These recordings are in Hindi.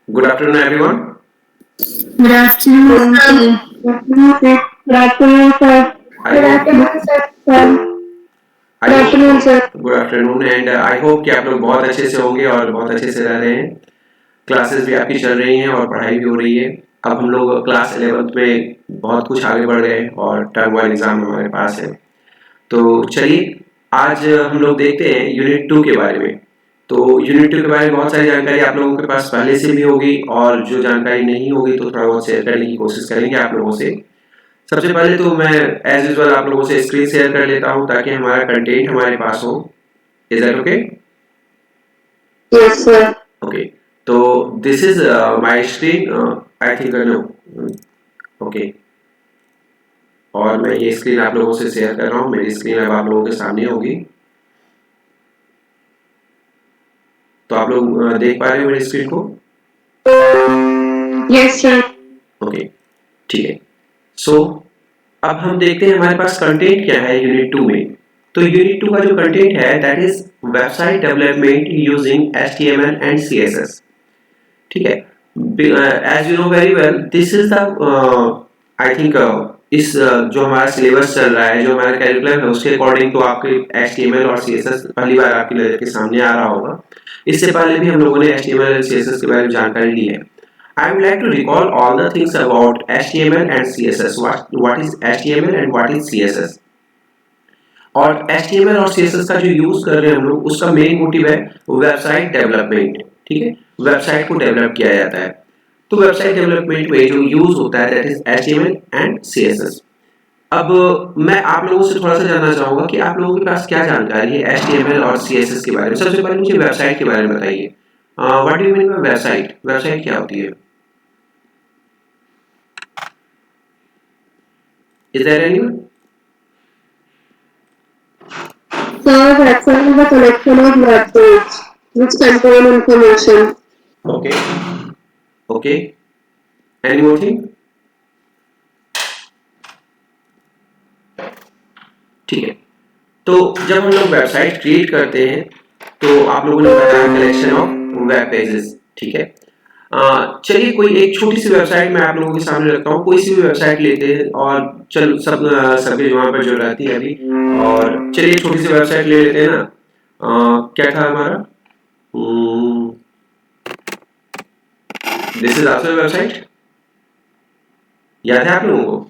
Good afternoon, everyone. Good afternoon, sir. Good afternoon, sir. Good afternoon, sir. I Good hope afternoon, sir. I Good afternoon, hope sir. Good afternoon and I hope कि आप लोग बहुत अच्छे से होंगे और बहुत अच्छे से रह रहे हैं। क्लासेस भी आपकी चल रही हैं और पढ़ाई भी हो रही है। अब हम लोग क्लास 11th में बहुत कुछ आगे बढ़ गए और टर्म वाइज एग्जाम हमारे पास है। तो चलिए आज हम लोग देखते हैं यूनिट 2 के बारे में। तो यूनिट 2 के बारे में बहुत सारी जानकारी आप लोगों के पास पहले से भी होगी और जो जानकारी नहीं होगी तो थोड़ा बहुत शेयर करने की कोशिश करेंगे आप लोगों से। सबसे पहले तो मैं एज यूजुअल आप लोगों से स्क्रीन शेयर कर लेता हूं ताकि हमारा कंटेंट हमारे पास हो। Is that okay? Yes, sir. Okay, तो this is my screen. I think no. Okay, और मैं ये स्क्रीन आप लोगों से शेयर कर रहा हूँ। मेरी स्क्रीन अब आप लोगों के सामने होगी। तो आप लोग देख पा रहे हो मेरी स्क्रीन को? Yes, sir. ओके, ठीक है। सो अब हम देखते हैं हमारे पास कंटेंट क्या है यूनिट 2 में। तो यूनिट 2 का जो कंटेंट है that is website development using HTML and CSS. ठीक है। As you know very well this is the I think इस जो हमारा सिलेबस चल रहा है, जो हमारा कैरिकुलम है, उसके अकॉर्डिंग तो आपके एचटीएमएल और सीएसएस पहली बार आपकी नजर के सामने आ रहा होगा। इससे पहले भी हम लोगों ने एचटीएमएल और सीएसएस के बारे में जानकारी ली है। I would like to recall all the things about HTML and CSS. What is HTML and what is CSS? और HTML और CSS का जो यूज कर रहे हैं हम लोग, उसका मेन मोटिव है वेबसाइट डेवलपमेंट। ठीक है, वेबसाइट को डेवलप किया जाता है। तो वेबसाइट डेवलपमेंट में जो यूज होता है that is HTML and CSS। अब मैं आप लोगों से थोड़ा सा जानना चाहूंगा कि आप लोगों के पास क्या जानकारी है HTML और CSS के बारे में। सबसे पहले मुझे वेबसाइट के बारे में बताइए। What do you mean by website? Website क्या होती है? Is there anyone? Sir, website is a collection of websites which contain information. Okay. Okay. Any more thing? ठीक है। तो जब हम लोग वेबसाइट क्रिएट करते हैं तो आप लोगों ने बताया कलेक्शन ऑफ वेब पेजेस। ठीक है। चलिए कोई एक छोटी सी वेबसाइट मैं आप लोगों के सामने रखता हूँ। कोई सी भी वेबसाइट लेते हैं और चल सब सबके वहाँ पर जो रहती है अभी। और चलिए छोटी सी वेबसाइट ले लेते हैं ना। क्या था हमारा? This is also website. याद है आप लोगों को?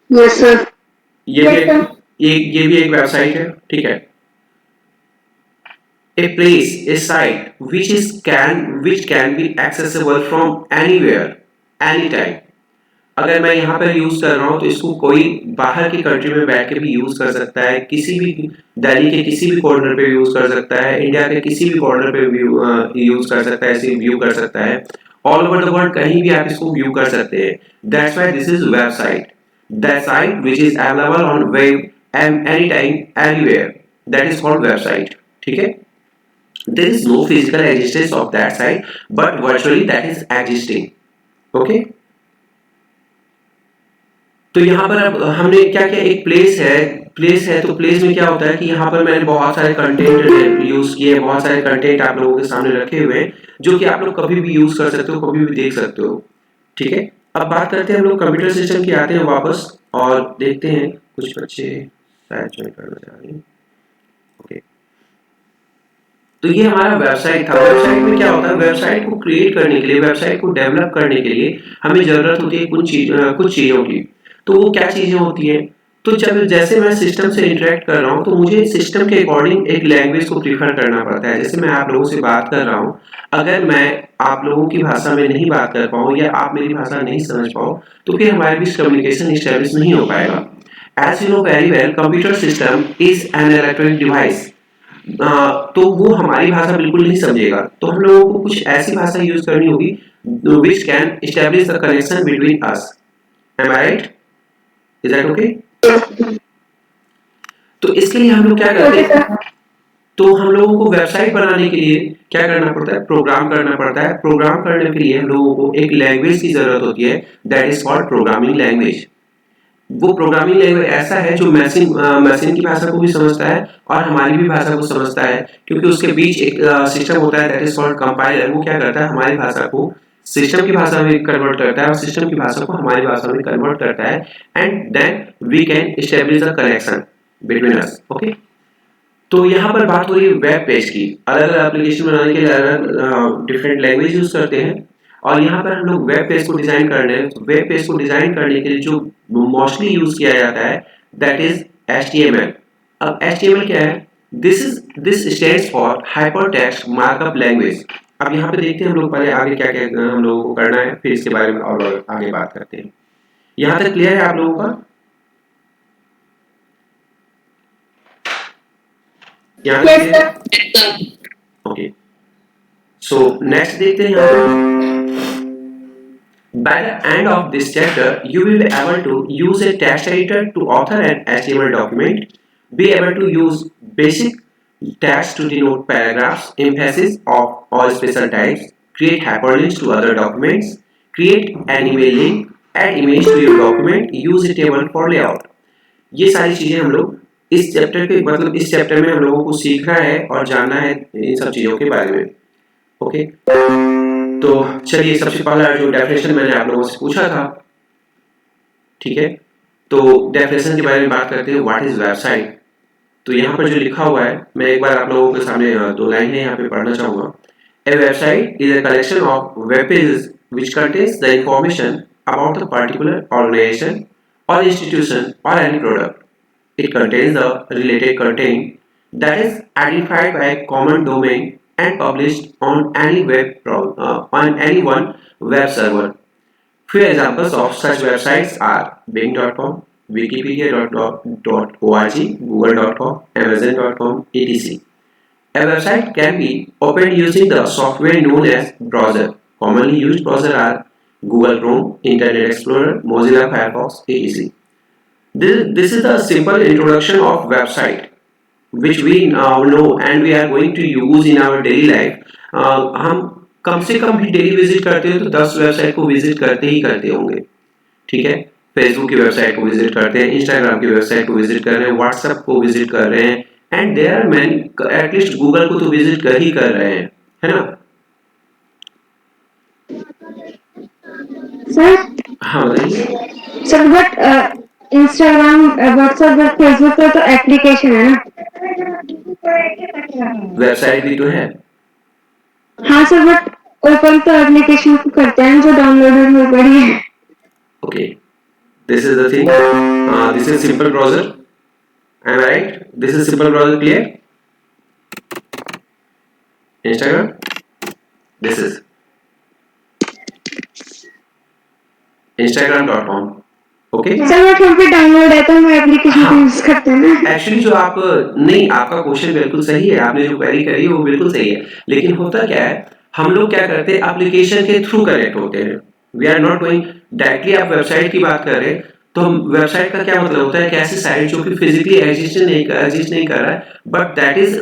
Yes, sir. ये भी एक वेबसाइट है। ठीक है। A place, a site which can be accessible from anywhere, anytime। अगर मैं यहाँ पर यूज कर रहा हूँ तो इसको कोई बाहर की कंट्री में बैठ के भी यूज कर सकता है, किसी भी दिल्ली के किसी भी कॉर्नर पे यूज कर सकता है, इंडिया के किसी भी कॉर्नर पे यूज कर सकता है, इसे व्यू कर सकता है। ऑल ओवर द वर्ल्ड कहीं भी आप इसको व्यू कर सकते हैं। That's why this is website. That site which is available on web any time anywhere, that is called website. ठीक है। There is no physical existence of that site, but virtually that is existing. Okay? तो यहाँ पर अब हमने क्या किया, एक प्लेस है तो प्लेस में क्या होता है कि यहाँ पर मैंने बहुत सारे कंटेंट यूज किए, बहुत सारे कंटेंट आप लोगों के सामने रखे हुए हैं जो कि आप लोग कभी भी यूज कर सकते हो, कभी भी देख सकते हो। ठीक है। अब बात करते हैं हम लोग कंप्यूटर सिस्टम की, आते हैं वापस और देखते हैं। कुछ बच्चे शायद ज्वाइन करना चाह रहे हैं। ओके, तो ये हमारा वेबसाइट था। वेबसाइट में क्या होता है, वेबसाइट को क्रिएट करने के लिए, वेबसाइट को डेवलप करने के लिए हमें जरूरत होती है कुछ चीजों की। तो वो क्या चीजें होती है? तो जब जैसे मैं सिस्टम से इंटरेक्ट कर रहा हूँ तो मुझे सिस्टम के अकॉर्डिंग एक लैंग्वेज को प्रीफर करना पड़ता है। जैसे मैं आप लोगों से बात कर रहा हूँ, अगर मैं आप लोगों की भाषा में नहीं बात कर पाऊँ या आप मेरी भाषा नहीं समझ पाओ तो फिर हमारे बीच कम्युनिकेशन स्टेब्लिश नहीं हो पाएगा। As you know very well computer system is an electronic device. तो वो हमारी भाषा बिल्कुल नहीं समझेगा। तो हम लोगों को कुछ ऐसी भाषा यूज करनी होगी which can establish the connection between us. Am I right? Is that okay? तो इसके लिए हम लोग क्या करते हैं, तो हम लोगों को वेबसाइट बनाने के लिए क्या करना पड़ता है, प्रोग्राम करना पड़ता है। प्रोग्राम करने के लिए हम लोगों को एक लैंग्वेज की जरूरत होती है that is called programming language. वो प्रोग्रामिंग लैंग्वेज ऐसा है जो मशीन की भाषा को भी समझता है और हमारी भी भाषा को समझता है, क्योंकि उसके बीच एक सिस्टम होता है दैट इज कॉल्ड कंपाइलर। वो क्या करता है, हमारी भाषा को सिस्टम की भाषा में कन्वर्ट करता है और सिस्टम की भाषा को हमारी भाषा में कन्वर्ट करता है, and then we can establish a connection between us. Okay, तो यहाँ पर बात हो रही है वेब पेज की। अलग अलग एप्लीकेशन बनाने के लिए अलग डिफरेंट लैंग्वेज यूज करते हैं, और यहाँ पर हम लोग वेब पेज को डिजाइन कर रहे हैं। तो वेब पेज को डिजाइन करने के लिए जो मोस्टली यूज किया जाता है दैट इज HTML। अब HTML क्या है, this stands for hyper text markup language. अब यहाँ पे देखते हैं हम लोग पहले आगे क्या क्या हम लोगों को करना है, फिर इसके बारे में और आगे बात करते हैं। यहाँ तक क्लियर है आप लोगों का? यहाँ Yes, तक sir. ओके, सो नेक्स्ट देखते हैं यहाँ पे। By the end of this chapter, you will be able to use a text editor to author an HTML document, be able to use basic text to denote paragraphs, emphasis of all special types, create hyperlinks to other documents, create an email link, add image to your document, use a table for layout। ये सारी चीजें हम लोग इस चैप्टर के मतलब इस चैप्टर में हम लोगों को सीखना है और जानना है इन सब चीजों के बारे में। ओके, तो चलिए सबसे पहला जो डेफिनेशन मैंने आप लोगों से पूछा था, ठीक है, तो डेफिनेशन के बारे में बात करते हैं। What is website? तो यहाँ पर जो लिखा हुआ है मैं एक बार आप लोगों के सामने दो लाइन है यहाँ पे पढ़ना चाहूंगा। A website is a collection of web pages which contains the information about the particular organisation और इंस्टीट्यूशन और any product. It contains the related content that is identified by a common domain and published on on any one web server. Few examples of such websites are Bing.com, Wikipedia.org, Google.com, Amazon.com, etc. A website can be opened using the software known as browser. Commonly used browsers are Google Chrome, Internet Explorer, Mozilla Firefox, etc. This is the simple introduction of website which we know and we are going to use in our daily life. हम कम से कम भी डेली विजिट करते हैं तो 10 वेबसाइट को विजिट करते ही करते होंगे, ठीक है। फेसबुक की वेबसाइट को विजिट करते हैं, इंस्टाग्राम की वेबसाइट को विजिट कर रहे हैं, व्हाट्सएप को विजिट कर रहे हैं, and there are many, at least Google को तो विजिट कर ही कर रहे हैं, है ना सर? हाँ बताइए। सर बट इंस्टाग्राम, व्हाट्सएप और फेसबुक पर तो एप्लीकेशन है ना? वेबसाइट भी तो है। हाँ सर, बट ओपन तो एप्लीकेशन को करते हैं जो डाउनलोडेड हो पड़ी है। Okay, this is the thing. This is simple browser. Am I right? This is simple browser, clear? Instagram. This is Instagram.com. Okay. Sir but हम पे डाउनलोड है तो हम एप्लीकेशन को यूज करते हैं ना। एक्चुअली जो आप नहीं, आपका क्वेश्चन बिल्कुल सही है, आपने जो क्वेरी करी है वो बिल्कुल सही है, लेकिन होता क्या है, हम लोग क्या करते हैं एप्लीकेशन के थ्रू कनेक्ट होते हैं। We are not going directly. आप वेबसाइट की बात कर रहे हैं तो हम वेबसाइट का क्या मतलब होता है, एक ऐसी साइट जो कि फिजिकली एग्जिस्ट नहीं कर रहा है, but that is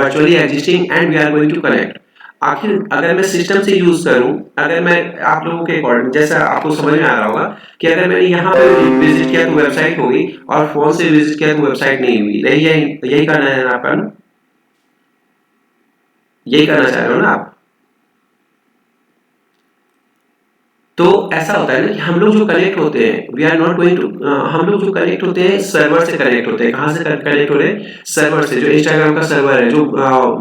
virtually existing and we are going to connect. आखिर अगर मैं सिस्टम से यूज करूं, अगर मैं आप लोगों के अकॉर्डिंग, जैसा आपको समझ में आ रहा होगा कि अगर मैंने यहाँ पे विजिट किया तो वेबसाइट होगी और फोन से विजिट किया तो वेबसाइट नहीं हुई। यही करना है ना आपका, यही करना चाह रहे हो ना आप। तो ऐसा होता है ना कि हम लोग जो कनेक्ट होते हैं, we are not going to, हम लोग जो कनेक्ट होते हैं सर्वर से कनेक्ट होते हैं। कहाँ से कनेक्ट हो रहे हैं? सर्वर से। जो इंस्टाग्राम का सर्वर है, जो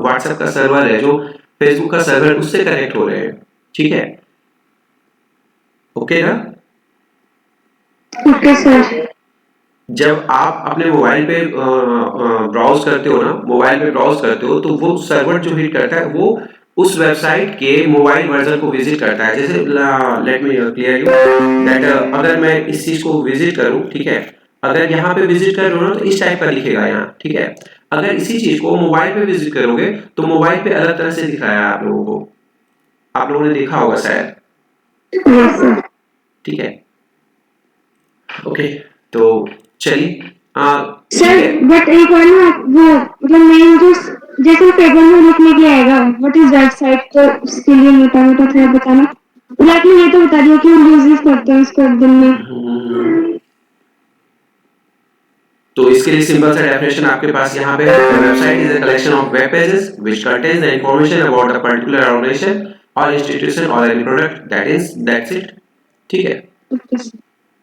व्हाट्सएप का सर्वर है, जो फेसबुक का सर्वर, उससे कनेक्ट हो रहे हैं, ठीक है। ओके ना? Okay sir. जब आप अपने मोबाइल पे ब्राउज करते हो ना, मोबाइल पे ब्राउज करते हो, तो वो सर्वर जो हिट करता है वो उस वेबसाइट के मोबाइल वर्जन को विजिट करता है। जैसे let me clear you that अगर मैं इस चीज को विजिट करूं, ठीक है, अगर यहाँ पे विजिट कर रहे हो ना तो इस टाइप का दिखेगा यहाँ, ठीक है। अगर इसी चीज को मोबाइल पे विजिट करोगे तो मोबाइल पे अलग तरह से दिख रहा है आप लोगों को, आप लोगों ने देखा होगा शायद, ठीक है। ओके, तो चलिए सर बट एक बार ना वो मतलब मेन जो जैसे पेपर में लिखने के आएगा व्हाट इज वेबसाइट, तो उसके लिए मोटा मोटा थोड़ा बताना। आपने ये तो बता दिया कि हम यूज करते हैं इसको दिन में। तो इसके लिए सिंपल सा डेफिनेशन आपके पास यहाँ पे, website is a collection of web pages which contains the information about a particular organisation और इंस्टीट्यूशन और एनी प्रोडक्ट, दैट्स इट। ठीक है। Okay, sir.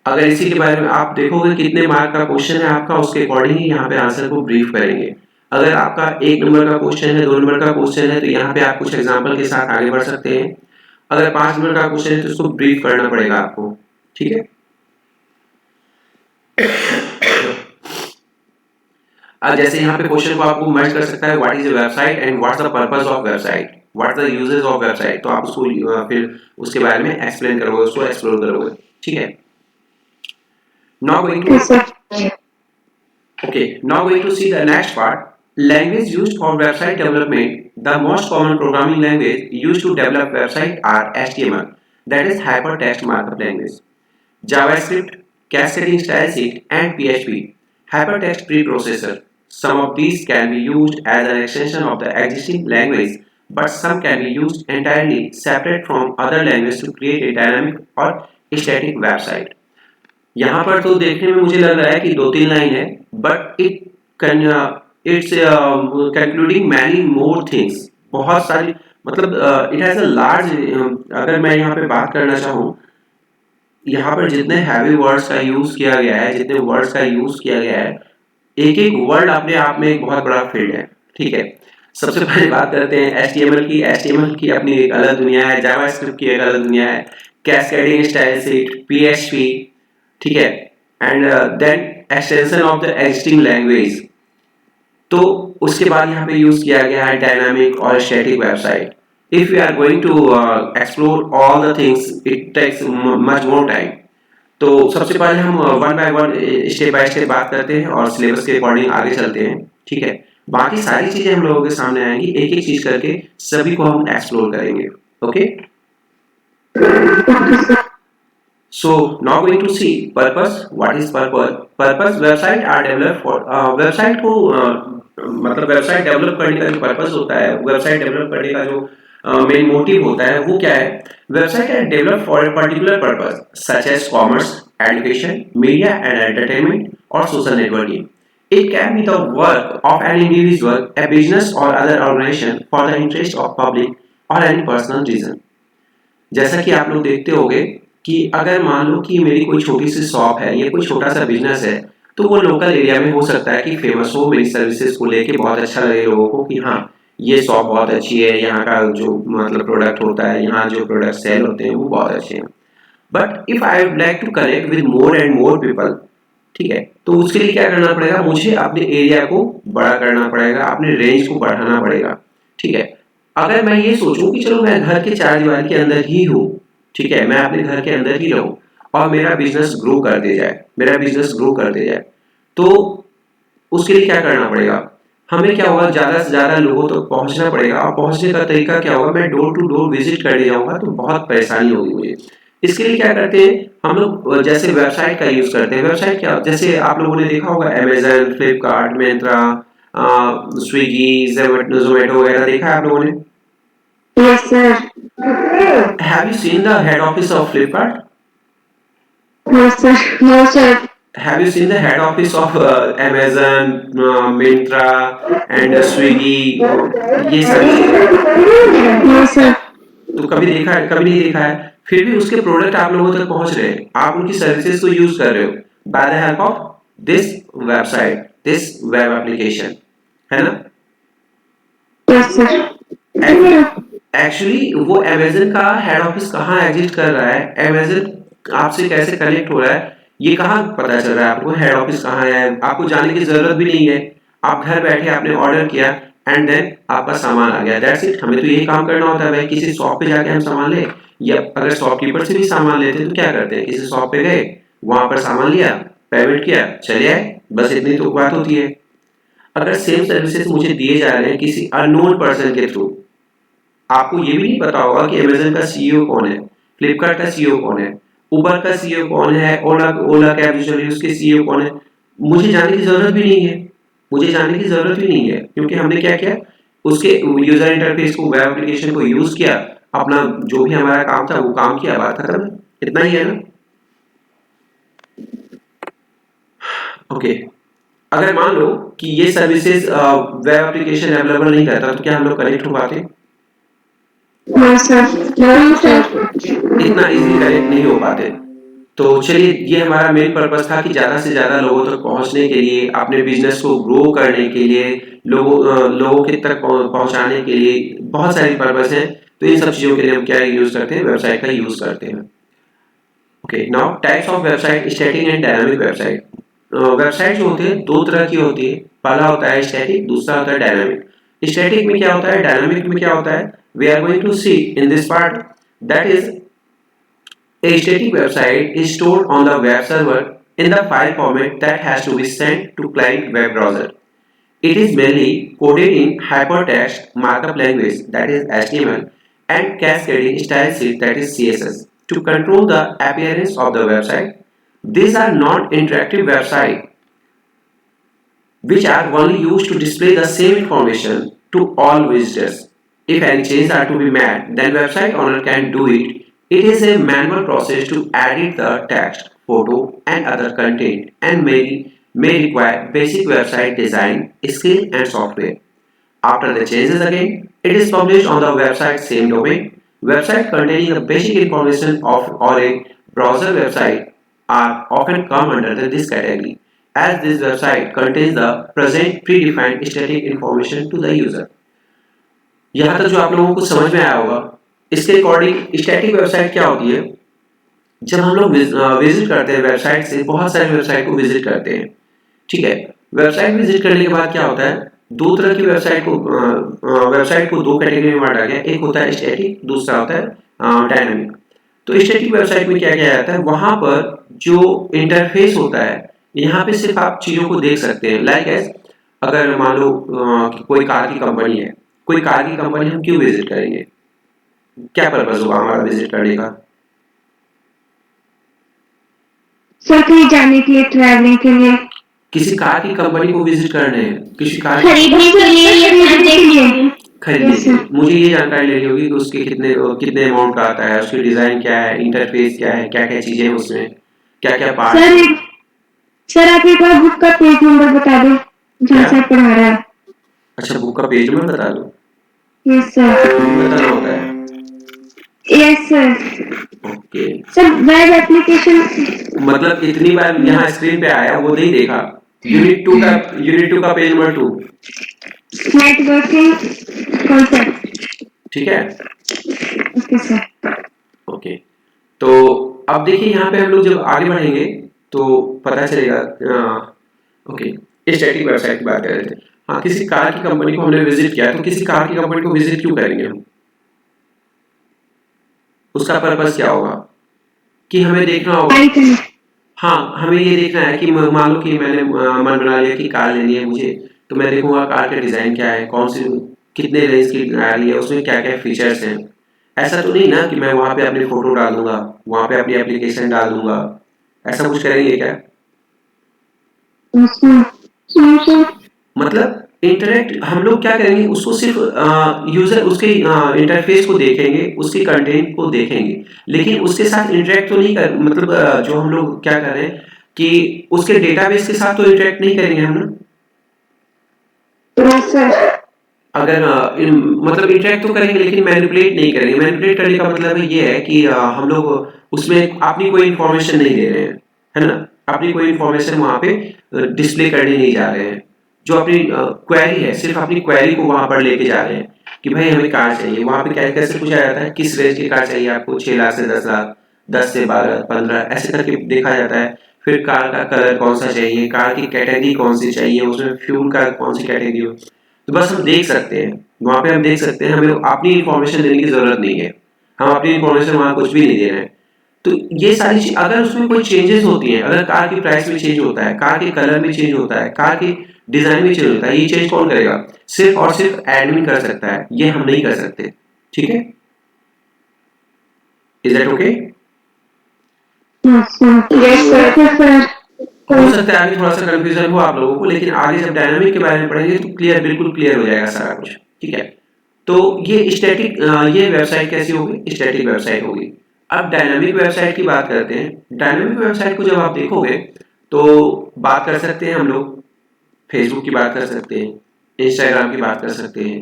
अगर इसी के बारे में आप देखोगे कितने मार्क का क्वेश्चन है आपका, उसके अकॉर्डिंग ही यहाँ पे आंसर को ब्रीफ करेंगे। अगर आपका 1 नंबर का क्वेश्चन है, 2 नंबर का क्वेश्चन है, तो यहाँ पे आप कुछ एग्जाम्पल के साथ आगे बढ़ सकते हैं। अगर 5 नंबर का क्वेश्चन है तो उसको ब्रीफ करना पड़ेगा आपको। ठीक है। अब जैसे यहाँ पे क्वेश्चन को आपको मैच कर सकता है, what is a website and what's the purpose of website, what's the uses of website, तो आप उसको फिर उसके बारे में एक्सप्लेन करोगे, उसको एक्सप्लोर करोगे। ठीक है। Now going to Yes, sir. Okay, now going to see the next part. Language used for website development. The most common programming language used to develop website are HTML, that is Hypertext Markup Language, JavaScript, Cascading Style Sheet, and PHP, Hypertext Preprocessor. Some of these can be used as an extension of the existing language, but some can be used entirely separate from other languages to create a dynamic or static website. यहाँ पर तो देखने में मुझे लग रहा है कि 2-3 लाइन है, but it's concluding many more things, बहुत सारी, मतलब इट हैज अ लार्ज, अगर मैं यहाँ पे बात करना चाहूँ, यहाँ पर जितने हैवी वर्ड्स का यूज किया गया है, जितने वर्ड्स का यूज किया गया है, एक एक वर्ड अपने आप में एक बहुत बड़ा फील्ड है। ठीक है। सबसे पहले बात करते हैं HTML की। HTML की अपनी एक अलग दुनिया है, जावास्क्रिप्ट की एक अलग दुनिया है, कैस्केडिंग स्टाइल शीट, PHP, ठीक है, and then extension of the existing language. तो उसके बाद यहाँ पे यूज किया गया है डायनामिक और static website. If you are going to explore all the things it takes much more time. तो सबसे पहले हम one by one, step by step बात करते हैं और सिलेबस के अकॉर्डिंग आगे चलते हैं। ठीक है। बाकी सारी चीजें हम लोगों के सामने आएंगी, एक एक चीज करके सभी को हम एक्सप्लोर करेंगे। Okay. So now going to see purpose. What is purpose? Purpose, website are developed for website को मतलब वेबसाइट डेवलप करने का जो पर्पस होता है, वेबसाइट डेवलप करने का जो मेन मोटिव होता है, वो क्या है? Website are develop for a particular purpose such as commerce, education, media and entertainment और social networking. It can be the work of an individual, a business or other organization for the interest of public or any personal reason. जैसा कि आप लोग देखते होंगे कि अगर मान लो कि मेरी कोई छोटी सी शॉप है या कोई छोटा सा बिजनेस है, तो वो लोकल एरिया में हो सकता है कि फेमस हो, मेरी सर्विसेज को लेके बहुत अच्छा लगे लोगों को कि हाँ ये शॉप बहुत अच्छी है, यहाँ का जो मतलब प्रोडक्ट होता है, यहाँ जो प्रोडक्ट सेल होते हैं वो बहुत अच्छे हैं। But if I would like to connect with more and more people, ठीक है, तो उसके लिए क्या करना पड़ेगा? मुझे अपने एरिया को बड़ा करना पड़ेगा, अपने रेंज को बढ़ाना पड़ेगा। ठीक है। अगर मैं ये सोचूं कि चलो मैं घर के चार दीवार के अंदर ही हूँ, ठीक है, मैं अपने घर के अंदर ही रहूं और मेरा बिजनेस ग्रो कर दे जाए, मेरा बिजनेस ग्रो कर दे जाए, तो उसके लिए क्या करना पड़ेगा? हमें क्या होगा? ज्यादा से ज्यादा लोगों तक पहुंचना पड़ेगा। और पहुंचने का तरीका क्या होगा? मैं डोर टू डोर विजिट करने जाऊंगा तो बहुत परेशानी होगी मुझे। इसके लिए क्या करते हैं हम लोग? जैसे वेबसाइट का यूज करते हैं। वेबसाइट क्या, जैसे आप लोगों ने देखा होगा अमेजन, फ्लिपकार्ट, मिंत्रा, स्विगी, जोमेटो वगैरह देखा है आप लोगों ने? Yes, sir. Have you seen the head office of Flipkart? No, sir. No, sir. Have you seen the head office of Amazon, Myntra and Swiggy? ये सारी No, sir. तो कभी देखा है? कभी नहीं देखा है। फिर भी उसके प्रोडक्ट आप लोगों तक पहुंच रहे हैं, आप उनकी सर्विसेज को यूज कर रहे हो by the help of this website, this web application, है ना? Yes, sir. एक्चुअली वो अमेजन का हेड ऑफिस कहाँ एग्जिस्ट कर रहा है, अमेजन आपसे कैसे कनेक्ट हो रहा है, ये कहाँ पता चल रहा है आपको? हेड ऑफिस कहाँ है आपको जाने की जरूरत भी नहीं है। आप घर बैठे आपने ऑर्डर किया एंड देन आपका सामान आ गया, दैट्स इट। हमें तो यही काम करना होता है भाई, किसी शॉप पे जाके हम सामान ले, या अगर शॉपकीपर से भी सामान लेते हैं तो क्या करते हैं? किसी शॉप पे गए, वहां पर सामान लिया, पेमेंट किया, चले आए, बस इतनी तो बात होती है। अगर सेम सर्विसेज मुझे दिए जा रहे हैं किसी अननोन पर्सन के थ्रू, आपको ये भी नहीं पता होगा कि अमेजन का सीईओ कौन है, फ्लिपकार्ट का सीईओ कौन है, उबर का सीईओ कौन है, ओला कैब जो चल रही है उसके सीईओ कौन है, मुझे जानने की जरूरत भी नहीं है। मुझे जानने की जरूरत भी नहीं है, क्योंकि हमने क्या किया? उसके यूजर इंटरफेस को, वेब एप्लीकेशन को यूज किया, अपना जो भी हमारा काम था वो काम किया, बात खत्म। इतना ही है ना? ओके। अगर मान लो कि ये सर्विसेज वेब एप्लीकेशन अवेलेबल नहीं करता तो क्या हम लोग कनेक्ट हो पाते? No sir. इतना इजीली कनेक्ट नहीं हो पाते। तो चलिए, ये हमारा मेन पर्पस था कि ज़्यादा से ज़्यादा लोगों तक पहुंचने के लिए, अपने बिजनेस को ग्रो करने के लिए, लोगों के तक पहुंचाने के लिए बहुत सारी पर्पस हैं। तो इन सब चीज़ों के लिए हम क्या यूज़ करते हैं? वेबसाइट का यूज़ करते हैं। Okay, now types of website, static and dynamic website. Website जो होती है दो तरह की होती है। पहला होता है स्टैटिक, दूसरा होता है डायनामिक। स्टैटिक में क्या होता है, डायनामिक में क्या होता है, we are going to see in this part. That is, a static website is stored on the web server in the file format that has to be sent to client web browser. It is mainly coded in hypertext markup language, that is HTML, and cascading style sheet, that is CSS, to control the appearance of the website. These are non-interactive websites which are only used to display the same information to all visitors. If any changes are to be made, then website owner can do it. It is a manual process to edit the text, photo, and other content, and may require basic website design skill and software. After the changes again, it is published on the website same domain. Website containing the basic information of or a browser website are often come under this category, as this website contains the present predefined static information to the user. यहाँ तक जो आप लोगों को समझ में आया होगा, इसके अकॉर्डिंग स्टैटिक वेबसाइट क्या होती है? जब हम लोग विजिट करते हैं वेबसाइट से, बहुत सारी वेबसाइट को विजिट करते हैं, ठीक है। वेबसाइट विजिट करने के बाद क्या होता है, दो तरह की वेबसाइट को दो कैटेगरी में बांटा गया। एक होता है स्टैटिक, दूसरा होता है डायनामिक। तो स्टैटिक वेबसाइट में क्या किया जाता है, वहां पर जो इंटरफेस होता है, यहाँ पे सिर्फ आप चीजों को देख सकते हैं। लाइक एज, अगर मान लो कोई कार की कंपनी है, कोई कार की कंपनी हम क्यों विजिट करेंगे? क्या पर्पस होगा हमारा विजिट करने का? सर कहीं जाने के लिए, ट्रैवलिंग के लिए, किसी कार की कंपनी को विजिट करने हैं, किसी कार खरीदने के लिए या खरीदने के लिए। खरीदने के लिए मुझे ये जानकारी लेनी होगी कि उसके कितने अमाउंट का आता है, उसकी डिजाइन क्या है, इंटरफेस क्या है, क्या क्या चीजें हैं उसमें, क्या क्या पार्ट। सर आप एक बार बुक का पेज नंबर बता दो जहाँ से आप पढ़ा रहा है। अच्छा, बुक का पेज नंबर बता दो। Yes sir. बताना होता है। Yes sir. Okay sir web application, मतलब इतनी बार यहाँ स्क्रीन पे आया वो नहीं देखा। यूनिट टू का पेज नंबर 2, नेटवर्किंग कॉन्सेप्ट, ठीक है। Okay sir. ओके, तो अब देखिए यहाँ पे हम लोग जब आगे बढ़ेंगे तो पता चलेगा। ओके, स्टैटिक वेबसाइट की बात कर रहे थे। हाँ, किसी कार की कंपनी को हमने विजिट किया, तो किसी कार की कंपनी को विजिट क्यों करेंगे हम? उसका पर्पस क्या होगा कि हमें देखना होगा। हाँ, हमें ये देखना है कि मान लो कि मैंने मन बना लिया कि कार लेनी है मुझे, तो मैं देखूंगा कार का डिजाइन क्या है, कौन सी कितने रेंज की आ रही है, उसमें क्या क्या फीचर्स हैं। ऐसा तो नहीं ना कि मैं वहां पे अपनी फोटो डाल दूंगा, वहां पे अपनी एप्लीकेशन डाल दूंगा। ऐसा कुछ करेंगे क्या? मतलब इंटरेक्ट हम लोग क्या करेंगे, उसको सिर्फ यूजर उसके इंटरफेस को देखेंगे, उसके कंटेंट को देखेंगे, लेकिन उसके साथ इंटरेक्ट तो नहीं कर, मतलब जो हम लोग क्या कर रहे हैं कि उसके डेटाबेस के साथ तो इंटरेक्ट नहीं करेंगे हम ना। अगर मतलब इंटरेक्ट तो करेंगे लेकिन मैनिपुलेट नहीं करेंगे। मैनिपुलेट करने का मतलब ये है कि हम लोग उसमें अपनी कोई इंफॉर्मेशन नहीं दे रहे हैं, है ना। अपनी कोई इंफॉर्मेशन वहां पे डिस्प्ले करने नहीं जा रहे हैं। जो अपनी क्वेरी है, सिर्फ अपनी क्वेरी को वहां पर लेके जा रहे हैं कि भाई हमें कार चाहिए। वहां पे कैसे पूछा जाता है, किस रेंज की कार चाहिए आपको, 6 लाख से 10 लाख, 10 से 12, 15, ऐसे करके देखा जाता है। फिर कार का कलर कौन सा चाहिए, कार की कैटेगरी कौन सी चाहिए, उसमें फ्यूल का कौन सी कैटेगरी हो, तो बस हम देख सकते हैं वहां पे। हम देख सकते हैं, हमें अपनी इंफॉर्मेशन देने की जरूरत नहीं है। हम अपनी इंफॉर्मेशन वहां कुछ भी नहीं दे रहे हैं। तो ये सारी चीज, अगर उसमें कोई चेंजेस होती हैं, अगर कार की प्राइस में चेंज होता है, कार के कलर में चेंज होता है, कार की डिजाइन में चेंज होता है, ये चेंज कौन करेगा? सिर्फ और सिर्फ एडमिन कर सकता है, ये हम नहीं कर सकते। ठीक है, इज दैट ओके? हो सकता है अभी थोड़ा सा कंफ्यूजन हो आप लोगों को, लेकिन आगे जब डायनामिक के बारे में पढ़ेंगे तो बिल्कुल क्लियर हो जाएगा सारा कुछ। ठीक है, तो ये स्टैटिक, ये वेबसाइट कैसी होगी? स्टैटिक वेबसाइट होगी। अब डायनामिक वेबसाइट की बात करते हैं। डायनामिक वेबसाइट को जब आप देखोगे तो बात कर सकते हैं हम लोग फेसबुक की बात कर सकते हैं, इंस्टाग्राम की बात कर सकते हैं,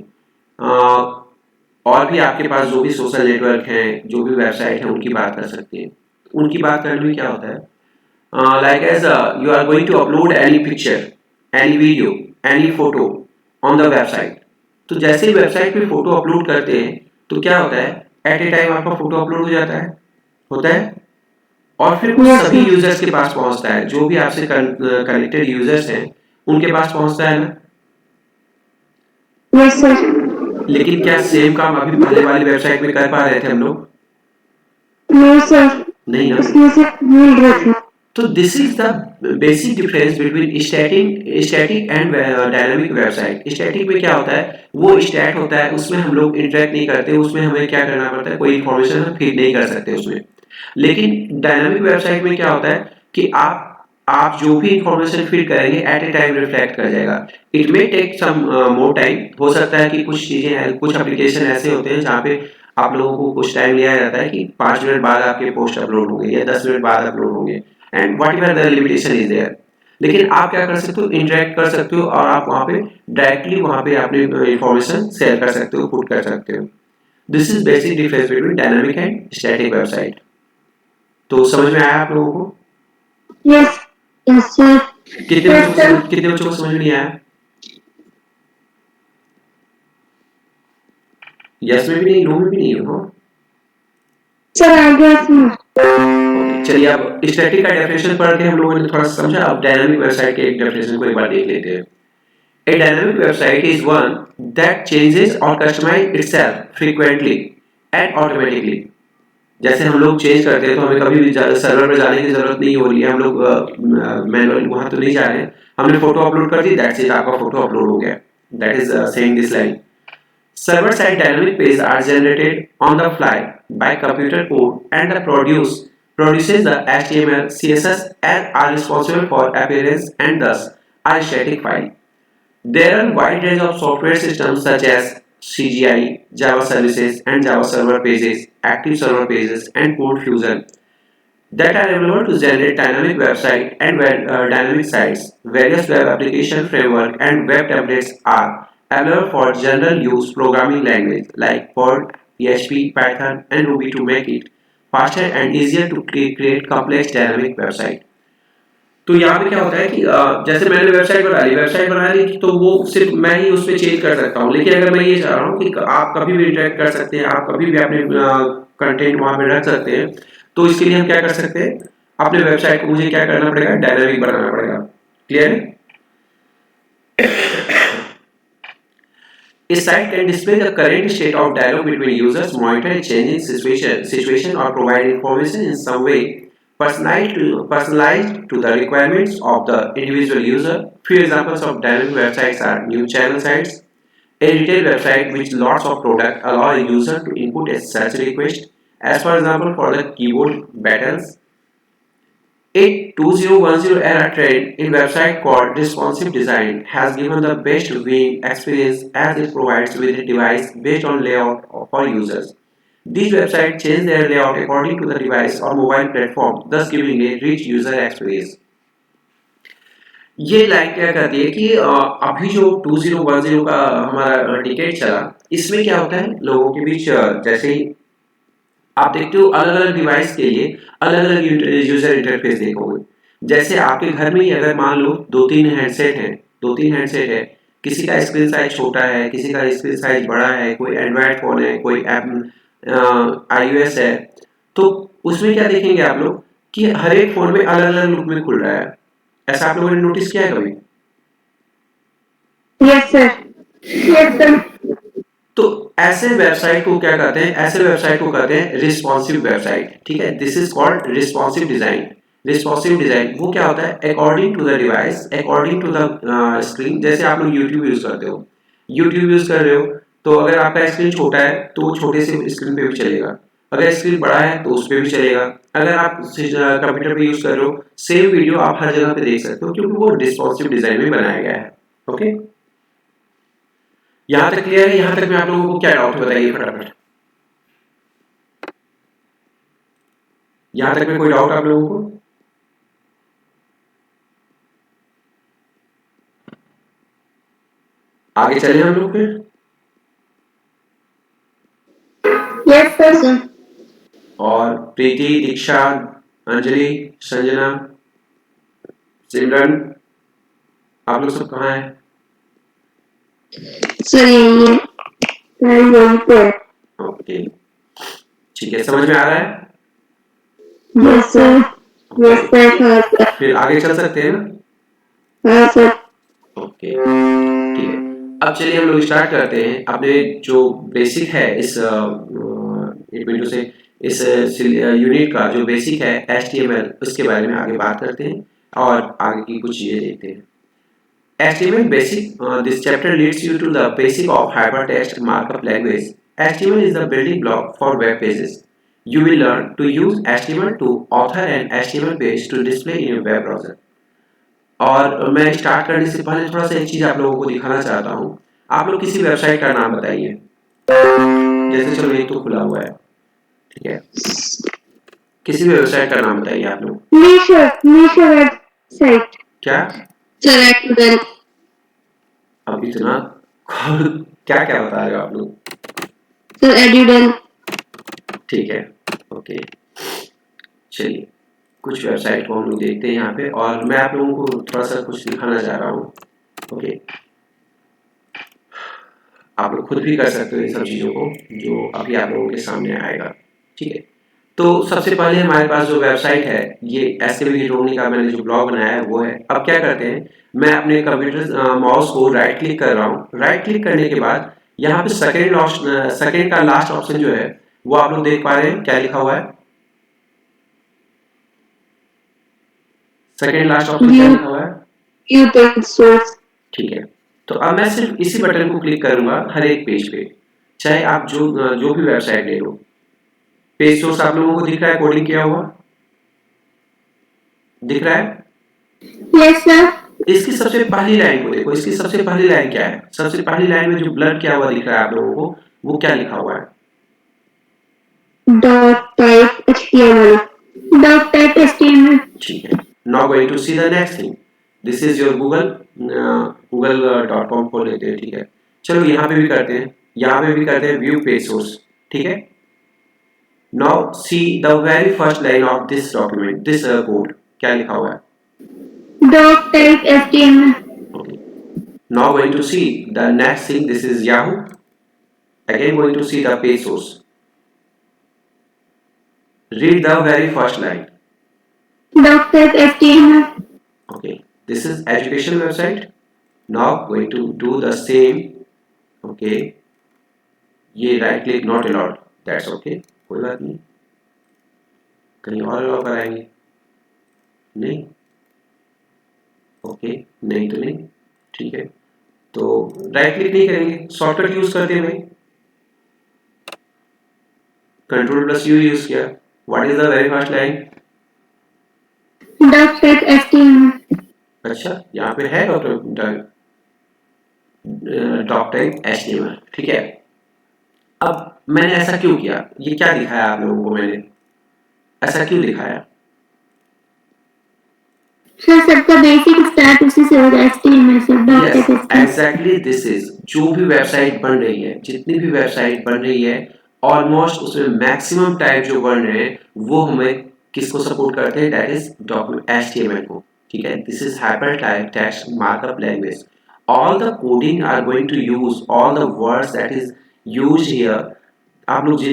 और भी आपके पास जो भी सोशल नेटवर्क हैं, जो भी वेबसाइट हैं, उनकी बात कर सकते हैं। उनकी बात करने में क्या होता है, like as you are going to upload any picture, any video, any photo on the website, तो जैसे ही वेबसाइट पे फोटो अपलोड करते हैं तो क्या होता है, एट ए टाइम आपका फोटो अपलोड हो जाता है, होता है, और फिर वो Yes, सभी sir. यूजर्स के पास पहुंचता है, जो भी आपसे कनेक्टेड यूजर्स हैं उनके पास पहुंचता है ना। Yes, sir. लेकिन क्या सेम काम अभी पहले वाली वेबसाइट में कर पा रहे थे हम लोग? No, sir. नहीं ना। उसमें से भूल रहे थे. तो this is the basic difference between static and dynamic website. Static में क्या होता है, वो स्टैट होता है, उसमें हम लोग इंटरेक्ट नहीं करते, उसमें हमें क्या करना पड़ता है, कोई इन्फॉर्मेशन हम फीड नहीं कर सकते उसमें। लेकिन डायनामिक वेबसाइट में क्या होता है कि आप जो भी इंफॉर्मेशन फीड करेंगे एट ए टाइम रिफ्लेक्ट कर जाएगा। It may take some more time, हो सकता है कि कुछ चीजें, कुछ एप्लीकेशन ऐसे होते हैं जहाँ पे आप लोगों को कुछ टाइम लिया जाता है कि 5 मिनट बाद आपके पोस्ट अपलोड होंगे या 10 मिनट बाद अपलोड होंगे, and whatever the limitation is there. लेकिन आप क्या कर सकते हो, इंटरेक्ट कर सकते हो और आप वहां पे डायरेक्टली वहां पे अपनी इंफॉर्मेशन शेयर कर सकते हो, पुट कर सकते हो। This is basic difference between dynamic and static website. तो समझ में आया आप लोगों को? Yes. Yes, sir. Yes, sir. कितने बच्चों को समझ में नहीं आया? यस में भी नहीं, नो में भी नहीं हो। Sir, I guess not. चलिए अब स्टैटिक का डेफिनेशन पढ़ के हम लोगों ने थोड़ा सा समझा, अब डायनामिक वेबसाइट के एक डेफिनेशन को एक बार देख लेते हैं। A dynamic website is one that changes or customizes itself frequently and automatically। जैसे हम लोग चेंज करते हैं तो हमें कभी भी सर्वर पे जाने की जरूरत नहीं हो रही है, हम लोग मैनुअली वहां तो नहीं जा रहे हैं, हमने फोटो अपलोड कर दी, दैट्स इट, आपका फोटो अपलोड हो गया। That is saying this line. Server side dynamic pages are generated on the fly by computer code and produces the HTML, CSS and are responsible for appearance and thus are static file. There are a wide range of software systems such as CGI, Java Services and Java Server Pages, Active Server Pages and Code Fusion that are available to generate dynamic website and dynamic sites. Various web application framework and web templates are available for general use programming language like Perl, PHP, Python, and Ruby to make it faster and easier to create complex dynamic website। तो यहाँ पे क्या होता है कि जैसे मैंने वेबसाइट बना ली तो वो सिर्फ मैं ही उसमें चेंज कर सकता हूँ, लेकिन अगर मैं ये चाह रहा हूँ कि आप कभी भी इंटरेक्ट कर सकते हैं, आप कभी भी अपने कंटेंट वहां पे रख सकते हैं, तो इसके लिए हम क्या कर सकते हैं, अपने वेबसाइट को मुझे क्या करना पड़ेगा, डायनामिक बनाना पड़ेगा। क्लियर है? A site can display the current state of dialogue between users, monitor a changing situation or provide information in some way personalized to the requirements of the individual user. Few examples of dynamic websites are news channel sites, a retail website which lots of product allow a user to input a search request, as for example for the keyboard buttons. A 2010 era trend in website called responsive design has given the best viewing experience as it provides with a device based on layout for users. These websites change their layout according to the device or mobile platform, thus giving a rich user experience. ये लाइन क्या कहती है कि अभी जो 2010 का हमारा टिकट चला, इसमें क्या होता है लोगों के बीच, जैसे ही आप देखते हो अलग अलग डिवाइस के लिए अलग अलग यूजर इंटरफेस देखोगे। जैसे आपके घर में ही अगर मान लो दो तीन हैंडसेट है, किसी का स्क्रीन साइज छोटा है, किसी का स्क्रीन साइज बड़ा है, कोई एंड्रॉयड फोन है, कोई iOS है, तो उसमें क्या देखेंगे आप लोग कि हर एक फोन में अलग अलग लुक में खुल रहा है। ऐसा आप लोगों ने नोटिस किया है कभी? Yes, sir. Yes, sir. तो ऐसे वेबसाइट को क्या कहते हैं, ऐसे वेबसाइट को कहते हैं रिस्पॉन्सिव वेबसाइट। ठीक है, this is called responsive design. Responsive design वो क्या होता है, according to the device, according to the screen. जैसे आप लोग यूट्यूब यूज करते हो, यूट्यूब यूज कर रहे हो, तो अगर आपका स्क्रीन छोटा है तो वो छोटे से स्क्रीन पे भी चलेगा, अगर स्क्रीन बड़ा है तो उस पे भी चलेगा। अगर आप कंप्यूटर पे यूज कर रहे हो, सेम वीडियो आप हर जगह पे देख सकते हो क्योंकि वो रिस्पॉन्सिव डिजाइन में बनाया गया है। ओके, यहाँ तक क्लियर है? यहाँ तक में आप लोगों को क्या डाउट है बताइए फटाफट। यहाँ तक में कोई डाउट आप लोगों को? आगे चले हम लोग फिर। Yes, sir. और प्रीति, दीक्षा, अंजलि, संजना, सिमरन, आप लोग सब कहाँ हैं? Sir, ये यहीं पे है। ओके, ठीक है, समझ में आ रहा है? Yes, sir. Yes, sir. हाँ, sir. फिर आगे चल सकते हैं ना? हाँ, sir. ओके, ठीक है। अब चलिए हम लोग स्टार्ट करते हैं अपने जो बेसिक है इस एक मिनट से इस यूनिट का जो बेसिक है HTML उसके बारे में आगे बात करते हैं और आगे की कुछ चीजें देखते हैं। HTML basic, this chapter leads you to the basic of hypertext markup language. HTML is the building block for web pages. You will learn to use HTML to author an HTML page to display in your web browser. और मैं स्टार्ट करने से पहले थोड़ा सा एक चीज आप लोगों को दिखाना चाहता हूँ। आप लोग किसी वेबसाइट का नाम बताइए। जैसे चलो एक तो खुला हुआ है, ठीक है, किसी भी वेबसाइट का नाम बताइए आप लोग। मीशो वेबसाइट। क्या? Edudel. अब इतना क्या क्या बता रहे हो आप लोग? Sir, Edudel. ठीक है, ओके, चलिए कुछ वेबसाइट को हम लोग देखते हैं यहाँ पे और मैं आप लोगों को थोड़ा सा कुछ दिखाना चाह रहा हूँ। ओके, आप लोग खुद भी कर सकते हो इन सब चीज़ों को जो अभी आप लोगों के सामने आएगा, ठीक है। तो सबसे पहले हमारे पास जो वेबसाइट है ये एसकेबी गिटोनी का मैंने जो ब्लॉग बनाया है वो है। अब क्या करते हैं, मैं अपने कंप्यूटर माउस को राइट क्लिक कर रहा हूँ। राइट क्लिक करने के बाद यहाँ पे सेकेंड का लास्ट ऑप्शन जो है वो आप लोग देख पा रहे हैं, क्या लिखा हुआ है? सेकेंड लास्ट ऑप्शन क्या लिखा हुआ है? View page source. ठीक है, तो अब मैं सिर्फ इसी बटन को क्लिक करूंगा हर एक पेज पे, चाहे आप जो भी वेबसाइट ले लो। पेज सोर्स आप लोगों को दिख रहा है कोडिंग किया हुआ? दिख रहा है? Yes sir. इसकी सबसे पहली लाइन को देखो, इसकी सबसे पहली लाइन क्या है? सबसे पहली लाइन में जो ब्लर किया हुआ दिख रहा है आप लोगों को, वो क्या लिखा हुआ है? .type HTML. ठीक है, now going to see the next thing. This is your google.com खोल लेते हैं, ठीक है। चलो यहाँ पे भी करते हैं, यहाँ पे भी करते हैं व्यू पेज सोर्स, ठीक है। Now see the very first line of this document, this code, क्या लिखा हुआ है? .type HTML. Okay. Now going to see the next thing. This is Yahoo. Again going to see the page source. Read the very first line. .type HTML. Okay. This is education website. Now going to do the same. Okay. ये right click not allowed. That's okay. कोई बात नहीं. कहीं और allow कराएंगे? नहीं. ओके, नहीं तो नहीं, ठीक है। तो राइट क्लिक नहीं करेंगे, शॉर्टकट यूज करते हैं भाई, Ctrl+U यूज किया। What is the very first line? .type HTML. अच्छा, यहाँ पे है .type HTML, ठीक है। अब मैंने ऐसा क्यों किया? ये क्या दिखाया आप लोगों को? मैंने ऐसा क्यों दिखाया? सर सबका बेसिक स्टार्ट उसी से होगा, HTML से। एग्जैक्टली दिस इज, जो भी वेबसाइट बन रही है, जितनी भी वेबसाइट बन रही है, ऑलमोस्ट उसमें मैक्सिमम टाइप जो बन रहे हैं वो हमें किसको सपोर्ट करते हैं? दैट इज HTML को, ठीक है। This is hyper type text markup language. All the coding are going to use all the words that is used here. आप लोग जो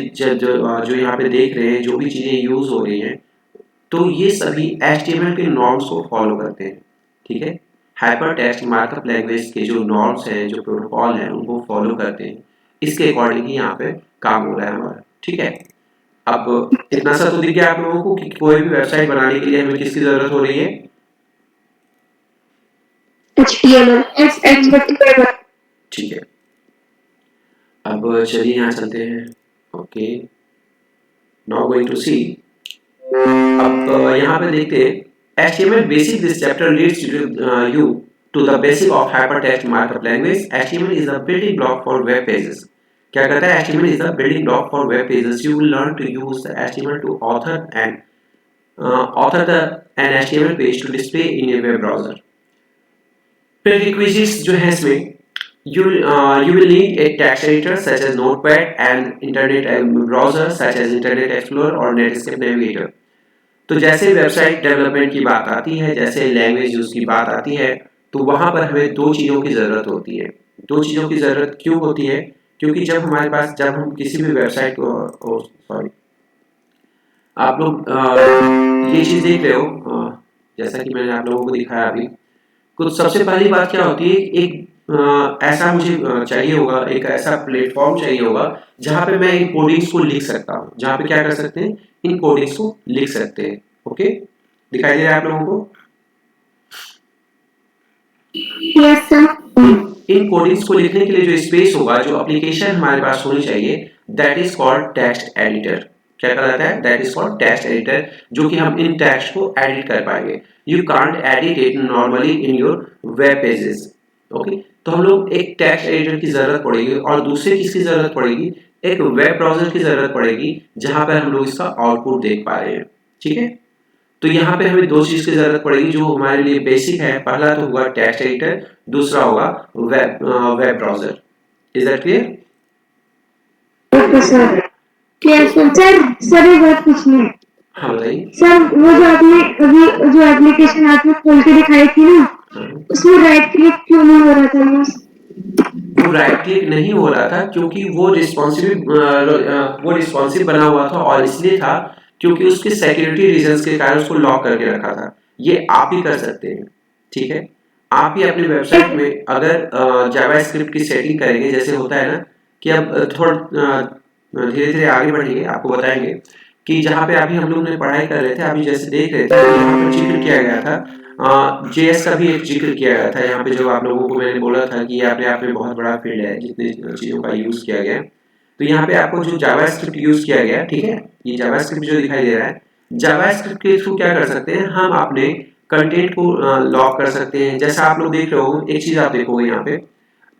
यहाँ पे देख रहे हैं, जो भी चीजें यूज हो रही हैं, तो ये सभी HTML के नॉर्म्स को फॉलो करते हैं, ठीक है। हाइपर टेक्स्ट मार्कअप लैंग्वेज के जो नॉर्म्स हैं, जो प्रोटोकॉल हैं, उनको फॉलो करते हैं। इसके अकॉर्डिंग ही यहाँ पे काम हो रहा है हमारा, ठीक है। अब इतना सा तो दिख गया आप लोगों को कि कोई भी वेबसाइट बनाने के लिए हमें किसकी जरूरत हो रही है? HTML. ठीक है, अब चलिए यहाँ चलते हैं। ओके, नाउ गोइंग टू सी। अब यहाँ पे देखते हैं HTML basic. This chapter leads you to the basic of hypertext markup language. HTML is the building block for web pages. क्या कहता है? HTML is the building block for web pages. You will learn to use the HTML to author an HTML page to display in your web browser. Prerequisites जो है इसमें, You will need a text editor such as Notepad and internet browser such as Internet Explorer or Netscape Navigator. तो जैसे वेबसाइट डेवलपमेंट की बात आती है, जैसे लैंग्वेज यूज की बात आती है, तो वहां पर हमें दो चीज़ों की ज़रूरत होती है। दो चीज़ों की ज़रूरत क्यों होती है? क्योंकि जब हम किसी भी वेबसाइट को सॉरी आप लोग ये चीज़ देख रहे हो, जैसा कि मैंने आप लोगों को दिखाया अभी, कुछ सबसे पहली बात क्या होती है, एक ऐसा मुझे चाहिए होगा, एक ऐसा प्लेटफॉर्म चाहिए होगा जहाँ पे मैं इन कोडिंग्स को लिख सकता हूँ, जहाँ पे क्या कर सकते हैं, इन कोडिंग्स को लिख सकते हैं। ओके, दिखाई दे रहा है आप लोगों को? Yes sir. इन कोडिंग्स को लिखने के लिए जो स्पेस होगा, जो एप्लीकेशन हमारे पास होनी चाहिए, that is called text editor. क्या कहलाता है? That is called text editor, जो कि हम इन टेक्स्ट को एडिट कर पाएंगे। You can't edit it normally in your web pages. Okay, तो हम लोग एक टेक्स्ट एडिटर की जरूरत पड़ेगी, और दूसरे किसकी जरूरत पड़ेगी? एक वेब ब्राउजर की जरूरत पड़ेगी, जहां पर हम लोग इसका आउटपुट देख पा रहे हैं। ठीक है, तो यहाँ पे हमें दो चीज की जरूरत पड़ेगी जो हमारे लिए बेसिक है। पहला तो होगा टेक्स्ट एडिटर, दूसरा होगा web browser. Is that clear? Okay sir. Clear sir ये बात पूछनी है। हाँ बताइए। सर वो जो आपने अभी जो एप्लीकेशन आपने खोल के दिखाई थी ना, उसमें राइट क्लिक क्यों नहीं हो रहा था बस? वो राइट क्लिक नहीं हो रहा था क्योंकि वो रिस्पॉन्सिव बना हुआ था, और इसलिए था क्योंकि उसके सिक्योरिटी रीजंस के कारण उसको लॉक करके रखा था। ये आप ही कर सकते हैं। ठीक है, आप ही अपनी वेबसाइट में अगर जावास्क्रिप्ट की सेटिंग करेंगे, जैसे होता है ना कि अब थोड़ा धीरे धीरे आगे बढ़ेंगे, आपको बताएंगे कि जहाँ पे अभी हम लोग ने पढ़ाई कर रहे थे, अभी जैसे देख रहे थे, यहाँ पर जिक्र किया गया था जेएस का भी एक जिक्र किया गया था यहाँ पे, जो आप लोगों को मैंने बोला था कि ये अपने आप में बहुत बड़ा फील्ड है जितने चीज़ों का यूज़ किया गया। तो यहाँ पे आपको जो जावास्क्रिप्ट यूज़ किया गया, ठीक है, ये जावास्क्रिप्ट जो दिखाई दे रहा है, जावास्क्रिप्ट के थ्रू क्या कर सकते हैं, हम अपने कंटेंट को लॉक कर सकते हैं। जैसा आप लोग देख रहे हो, एक चीज़ आप देखोगे यहाँ पे,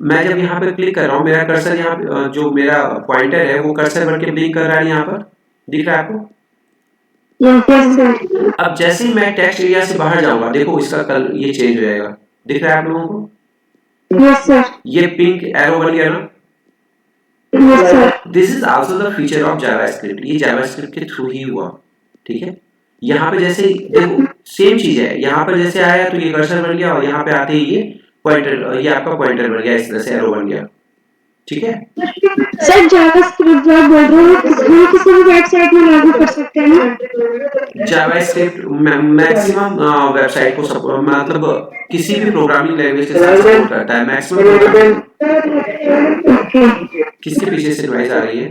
मैं जब यहाँ पे क्लिक कर रहा हूँ, मेरा कर्सर यहाँ पे जो मेरा पॉइंटर है वो कर्सर बन के ब्लिंक कर रहा है, यहाँ पर दिख रहा है आपको? Yes sir. अब जैसे ही मैं टेक्स्ट एरिया से बाहर जाऊंगा, देखो इसका कलर ये चेंज हो जाएगा। दिख रहा है आप लोगों को? Yes sir. ये पिंक एरो बन गया ना? Yes sir. This is also the feature of JavaScript. ये जावास्क्रिप्ट के थ्रू ही हुआ। ठीक है, यहाँ पे जैसे देखो सेम चीज है, यहाँ पर जैसे आया तो ये कर्सर बन गया, और यहाँ पे आते ही ये पॉइंटर, ये आपका पॉइंटर बन गया, इस तरह से एरो बन गया। ठीक है, सर जावास्क्रिप्ट जो आप बोल रहे हो हम किसी भी वेबसाइट में लागू कर सकते हैं ना? जावास्क्रिप्ट मैक्सिमम वेबसाइट को मतलब किसी भी प्रोग्रामिंग लैंग्वेज के साथ सपोर्ट करता है। मैक्सिमम किसके पीछे से नॉइज आ रही है?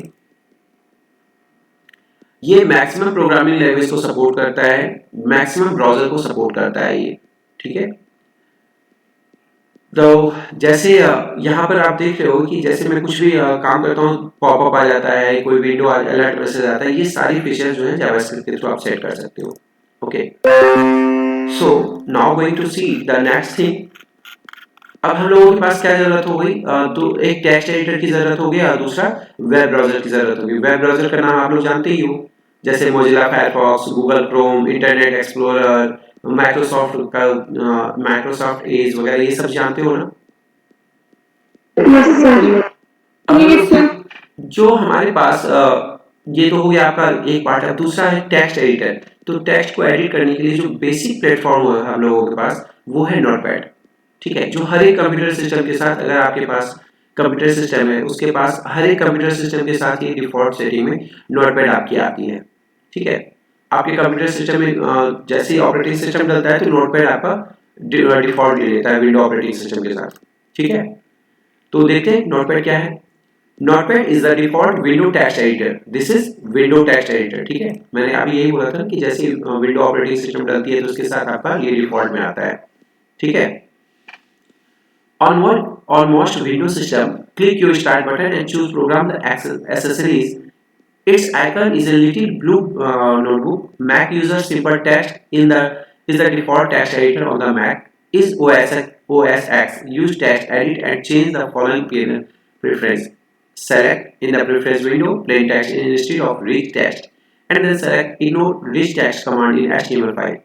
ये मैक्सिमम प्रोग्रामिंग लैंग्वेज को सपोर्ट करता है, मैक्सिमम ब्राउजर को सपोर्ट करता है ये। ठीक है, तो जैसे यहाँ पर आप देख रहे हो कि जैसे मैं कुछ भी काम करता हूँ, पॉपअप आ जाता है, कोई विंडो अलर्ट मैसेज आता है, ये सारी फीचर्स जो है जावास्क्रिप्ट के थ्रू आप सेट कर सकते हो। Okay, so now going to see the next thing. अब हम लोगों के पास क्या जरूरत हो गई, तो एक टेक्स्ट एडिटर की जरूरत होगी और दूसरा वेब ब्राउजर की जरूरत होगी। वेब ब्राउजर का नाम आप लोग जानते ही हो, जैसे Mozilla Firefox, Google Chrome, internet explorer, Microsoft Edge वगैरह, ये सब जानते हो ना? Yes sir. Yes sir. जो हमारे पास ये तो हो गया आपका एक पार्ट है। दूसरा है टेक्स्ट एडिटर। तो टेक्स्ट को एडिट करने के लिए जो बेसिक प्लेटफॉर्म है हम लोगों के पास, वो है नोटपैड। ठीक है, जो हर एक कंप्यूटर सिस्टम के साथ, अगर आपके पास कंप्यूटर सिस्टम है, उसके पास हर एक कंप्यूटर सिस्टम के साथ ये डिफॉल्ट सेटिंग में नोटपैड आपकी आती है। ठीक है, आपके कंप्यूटर सिस्टम में जैसे ही ऑपरेटिंग सिस्टम डलता है तो नोटपैड आपका डिफॉल्ट ले लेता है विंडो ऑपरेटिंग सिस्टम के साथ। ठीक है, तो देखते हैं नोटपैड क्या है। Notepad is the default window text editor. This is window text editor. ठीक है, मैंने अभी यही बोला था कि जैसे विंडो ऑपरेटिंग सिस्टम डलती है तो उसके साथ आपका ये डिफॉल्ट में आता है। ठीक है, on most Windows system, click your start button and choose program the accessories. Its icon is a little blue notebook. Mac user simple text is the default text editor on the Mac. Is OS X use text edit and change the following preference. Select in the preference window plain text instead of rich text, and then select ignore rich text command in HTML file.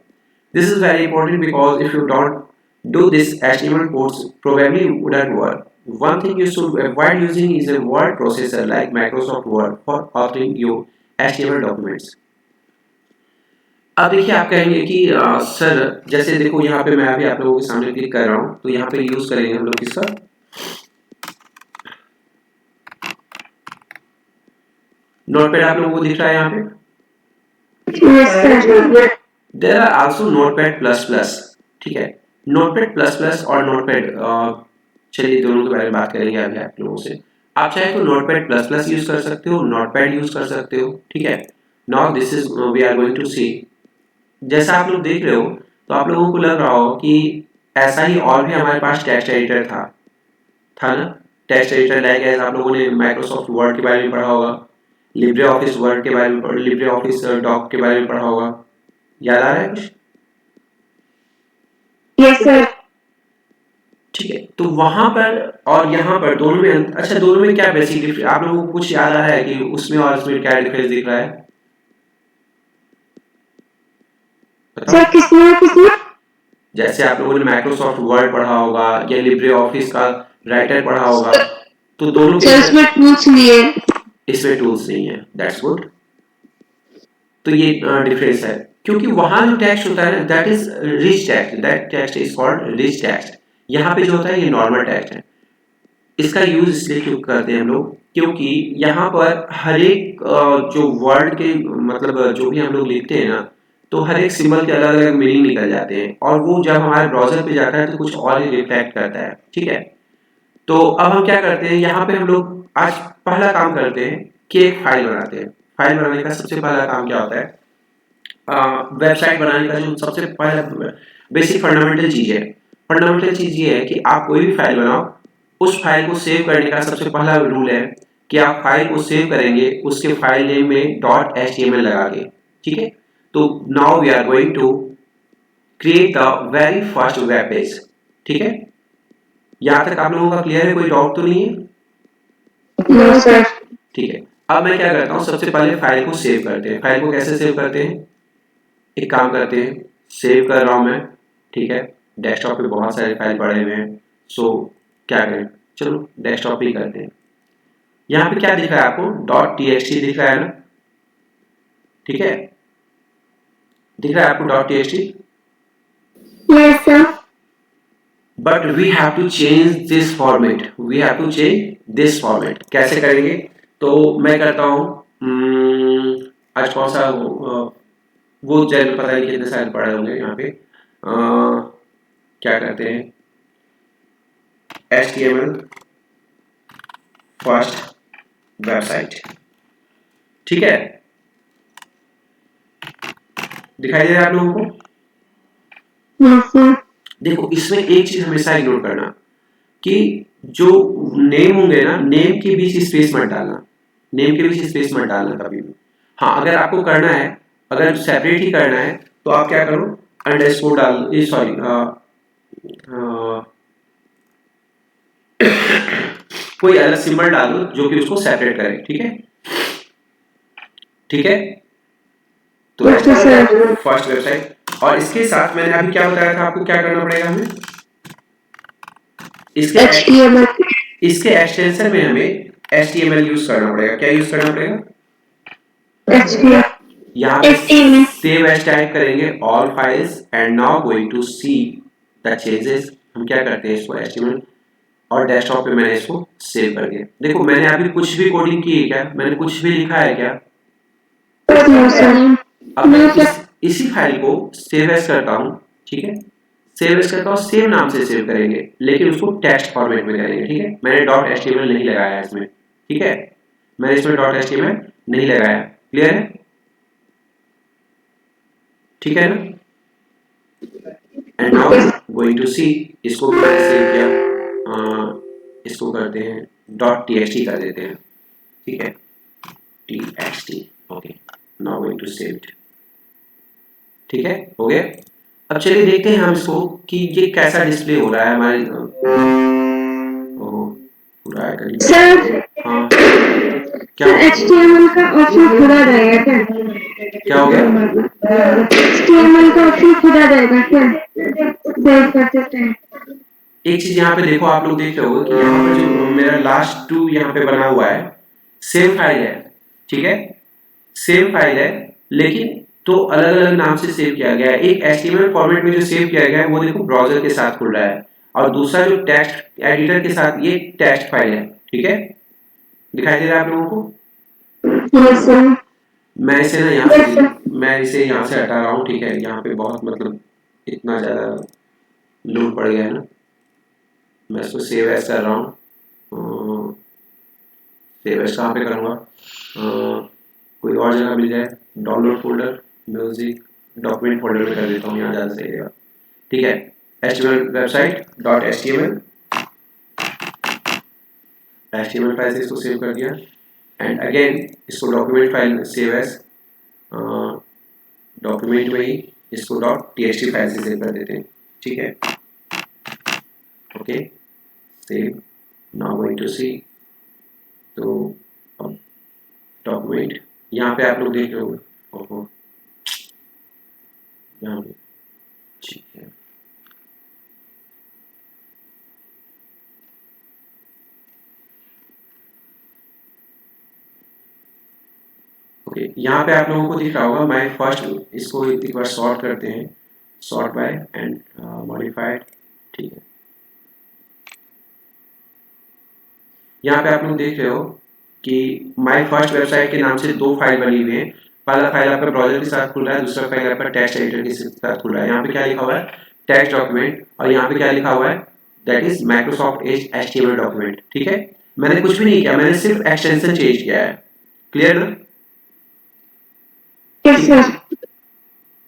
This is very important because if you don't do this, HTML codes probably wouldn't work. one thing you should avoid using is a word processor like Microsoft Word for authoring your HTML documents. अब देखिए आप कहेंगे कि सर जैसे देखो यहाँ पे मैं अभी आप लोगों के सामने क्लिक कर रहा हूँ तो यहाँ पे यूज करेंगे हम लोग किसका नोटपैड आप लोगों को दिख रहा है यहाँ पे there are also notepad plus plus ठीक है नोटपैड प्लस प्लस और नोटपैड चलिए दोनों के बारे में बात करेंगे अभी आप लोगों से आप चाहे तो नोटपैड प्लस प्लस यूज कर सकते हो नोटपैड यूज कर सकते हो ठीक है now this is we are going to see जैसा आप लोग देख रहे हो तो आप लोगों को लग रहा हो कि ऐसा ही और भी हमारे पास टेक्स्ट एडिटर था ना टेक्स्ट एडिटर लाइक आप लोगों ने माइक्रोसॉफ्ट वर्ड के बारे में पढ़ा होगा लिब्रे ऑफिस वर्ड के बारे में लिब्रे ऑफिस डॉक के बारे में पढ़ा होगा याद आ रहा है कुछ यस सर ठीक है तो वहां पर और यहाँ पर दोनों में अच्छा दोनों में क्या बेसिक डिफरेंस आप लोगों को कुछ याद आ रहा है कि उसमें और इसमें क्या डिफरेंस दिख रहा है सर किसमें जैसे आप लोगों ने माइक्रोसॉफ्ट वर्ड पढ़ा होगा या लिब्रे ऑफिस का राइटर पढ़ा होगा तो दोनों सर इसमें टूल्स नहीं है इसमें टूल्स नहीं है दैट्स गुड तो ये डिफरेंस है क्योंकि वहां जो टेक्स्ट होता है that is rich text that text is called rich text यहाँ पे जो होता है ये नॉर्मल टेक्स्ट है इसका यूज इसलिए क्यों करते हैं हम लोग क्योंकि यहाँ पर हर एक जो वर्ड के मतलब जो भी हम लोग लिखते हैं ना तो हर एक सिंबल के अलग अलग मीनिंग निकल जाते हैं और वो जब हमारे ब्राउजर पे जाता है तो कुछ और ही रिफ्लेक्ट करता है ठीक है तो अब हम क्या करते हैं यहाँ पे हम लोग आज पहला काम करते हैं कि एक फाइल बनाते हैं फाइल बनाने का सबसे पहला काम क्या होता है वेबसाइट बनाने का जो सबसे पहला बेसिक फंडामेंटल चीज है फंडामेंटल चीज ये है कि आप कोई भी फाइल बनाओ उस फाइल को सेव करने का सबसे पहला रूल है कि आप फाइल को सेव करेंगे उसके फाइल नेम में .html लगा के ठीक है तो now we are going to create the very first web page ठीक है यहाँ तक आप लोगों का क्लियर है कोई डाउट तो नहीं है नो सर ठीक है अब मैं क्या करता हूँ सबसे पहले फाइल को सेव करते हैं फाइल को कैसे सेव करते हैं एक काम करते हैं सेव कर रहा हूँ मैं ठीक है डेस्कटॉप पे बहुत सारे फाइल पड़े हुए हैं सो क्या करें चलो डेस्कटॉप पे ही करते हैं यहाँ पे क्या दिख रहा है आपको .txt दिख रहा है ना ठीक है दिख रहा है आपको .txt yes sir but we have to change this format we have to change this format कैसे करेंगे तो मैं करता हूँ आज कौन सा वो जैन पता नहीं कितने साल पढ़े होंगे यहाँ पे क्या कहते हैं HTML फर्स्ट वेबसाइट ठीक है दिखाई दे रहा है आप लोगों को यस सर देखो इसमें एक चीज हमेशा इग्नोर करना कि जो नेम होंगे ना नेम के बीच स्पेस मत डालना नेम के बीच स्पेस मत डालना कभी भी हाँ अगर आपको करना है अगर सेपरेट ही करना है तो आप क्या करो अंडरस्कोर डाल सॉरी कोई अलग सिंबल डालो जो कि उसको सेपरेट करे ठीक है तो फर्स्ट वेबसाइट और इसके साथ मैंने अभी क्या बताया था आपको क्या करना पड़ेगा हमें इसके एक्सटेंशन में हमें HTML यूज करना पड़ेगा क्या यूज करना पड़ेगा यहाँ पे सेव एज टाइप करेंगे all files and now going to see the changes हम क्या करते हैं इसको HTML और डेस्कटॉप पे मैंने इसको सेव कर दिया देखो मैंने अभी कुछ भी कोडिंग की है क्या मैंने कुछ भी लिखा है क्या अब मैं इसी फाइल को सेव एज करता हूँ ठीक है सेव एज करता हूँ सेव नाम से सेव करेंगे लेकिन उसको टेक्स्ट फॉर्मेट में करेंगे ठीक है मैंने .html नहीं लगाया इसमें ठीक है मैंने इसमें .html नहीं लगाया क्लियर है ठीक है ना एंड नाउ गोइंग टू सी इसको मैंने सेव किया इसको करते हैं .txt कर देते हैं ठीक है txt okay now going to save it ठीक है हो गया अब चलिए देखते हैं हम इसको कि ये कैसा डिस्प्ले हो रहा है हमारे पूरा है करीब सर हाँ क्या HTML का ऑप्शन खुदा रहेगा क्या हो गया HTML का ऑप्शन खुदा रहेगा क्या सेव करते टाइम एक चीज यहाँ पे देखो, आप लोग देख रहे हो कि यहाँ पर जो मेरा लास्ट टू यहाँ पे बना हुआ है, सेम फाइल है, ठीक है, सेम फाइल है, लेकिन तो अलग अलग नाम से सेव किया गया है। एक HTML फॉर्मेट में जो सेव किया गया है वो देखो ब्राउजर के साथ खुल रहा है, और दूसरा जो टेक्स्ट एडिटर के साथ, ये टेक्स्ट फाइल है, ठीक है, दिखाई दे रहा है आप लोगों को? Yes, sir. मैं इसे ना यहाँ Yes, से sir. मैं इसे यहाँ से हटा रहा हूँ, ठीक है, यहाँ पे बहुत मतलब इतना ज़्यादा लोड पड़ गया है ना। मैं इसको सेव एज कर रहा हूँ। सेव एज कहाँ पे करूँगा? कोई और जगह मिल जाए, download folder, music, document folder में कर देता हूँ, यहाँ ज़्यादा सही रहेगा, ठीक है। HTML website dot HTML file से इसको सेव कर दिया, एंड अगेन इसको डॉक्यूमेंट फाइल में सेव एज, डॉक्यूमेंट में ही इसको .txt फाइल से सेव कर देते हैं, ठीक है, okay, save. Now going to see, तो अब डॉक्यूमेंट यहाँ पे आप लोग देख रहे हो, ओहो यहाँ पे, ठीक है, ओके, यहाँ पे आप लोगों को दिख रहा होगा माय फर्स्ट, इसको एक बार सॉर्ट करते हैं, सॉर्ट बाय एंड मॉडिफाइड, ठीक है। यहाँ पे आप लोग देख रहे हो कि माय फर्स्ट वेबसाइट के नाम से दो फाइल बनी हुई है। पहला फाइल आपका ब्राउजर के साथ खुल रहा है, दूसरा फाइल आपका टेक्स्ट एडिटर के साथ खुल रहा है। यहाँ पे क्या लिखा हुआ है? टेक्स्ट डॉक्यूमेंट, और यहाँ पे क्या लिखा हुआ है? That is Microsoft Edge HTML document, ठीक है। मैंने कुछ भी नहीं किया, मैंने सिर्फ एक्सटेंशन चेंज किया है, क्लियर ना? Yes, sir.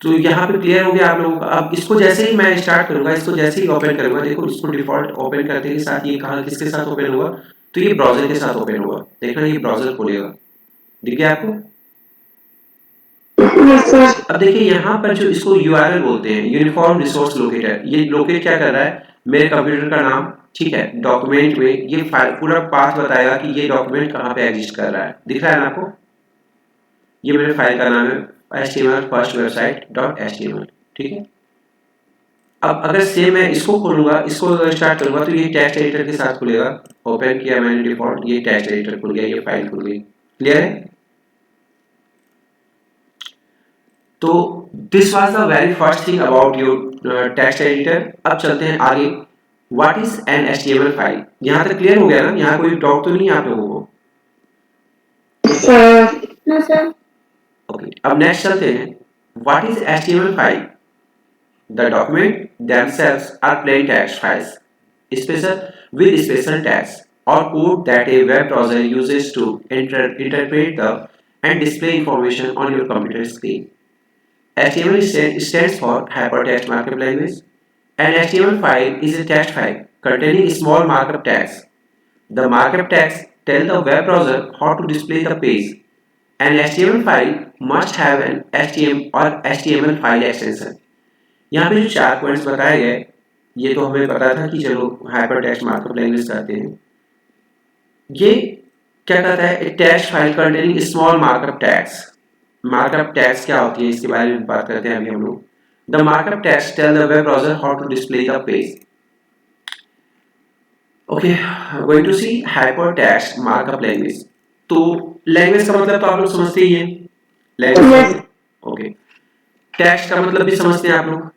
तो यहाँ पे क्लियर हो गया आप लोगों का। अब इसको जैसे ही मैं स्टार्ट करूंगा, इसको जैसे ही ओपन करूंगा, देखो इसको डिफॉल्ट ओपन करते के साथ ये कहाँ किसके साथ ओपन होगा? तो ये ब्राउजर के साथ ओपन होगा, देखना ये ब्राउजर खोलेगा, दिख गया आपको? Yes, sir. अब देखिए यहाँ पर जो इसको URL बोलते हैं, यूनिफॉर्म रिसोर्स लोकेटर, ये लोकेट क्या कर रहा है? मेरे कंप्यूटर का नाम, ठीक है, डॉक्यूमेंट में ये पूरा पाथ बताएगा कि ये डॉक्यूमेंट कहाँ पे एग्जिस्ट कर रहा है, दिख रहा है ना आपको? ये मेरे फाइल का नाम है HTML first website dot HTML, ठीक है। अब अगर सेम मैं इसको खोलूंगा, इसको स्टार्ट करूंगा, तो ये टेक्स्ट एडिटर के साथ खुलेगा। ओपन किया मैंने डिफॉल्ट, ये टेक्स्ट एडिटर खुल गया, ये फाइल खुल गई, क्लियर है? तो this was the very first thing about your text editor. अब चलते हैं आगे, what is an HTML file. यहाँ तक क्लियर हो गया ना? यहाँ कोई डाउट तो नहीं है आप लोगों को? Sir. No, sir. ओके, अब नेक्स्ट चलते हैं, what is HTML file. The document themselves are plain text files, special with special tags or code that a web browser uses to interpret the and display information on your computer screen. HTML stands for Hypertext Markup Language. An HTML file is a text file containing small markup tags. The markup tags tell the web browser how to display the page. An HTML file must have an HTML or HTML file extension. यहाँ पे जो 4 पॉइंट्स बताए गए, ये तो हमें पता था कि चलो हाइपर टेक्स्ट मार्कअप लैंग्वेज कहते हैं। ये क्या कहता है? Text file containing small markup tags. Markup tags क्या होती है, इसके बारे में बात करते हैं अभी हम लोग। The markup tags tell the web browser how to display the page. Okay, going to see hyper text markup language. तो लैंग्वेज का मतलब तो आप लोग समझते ही हैं, लैंग्वेज, ओके। टेक्स्ट का मतलब भी समझते हैं आप लोग?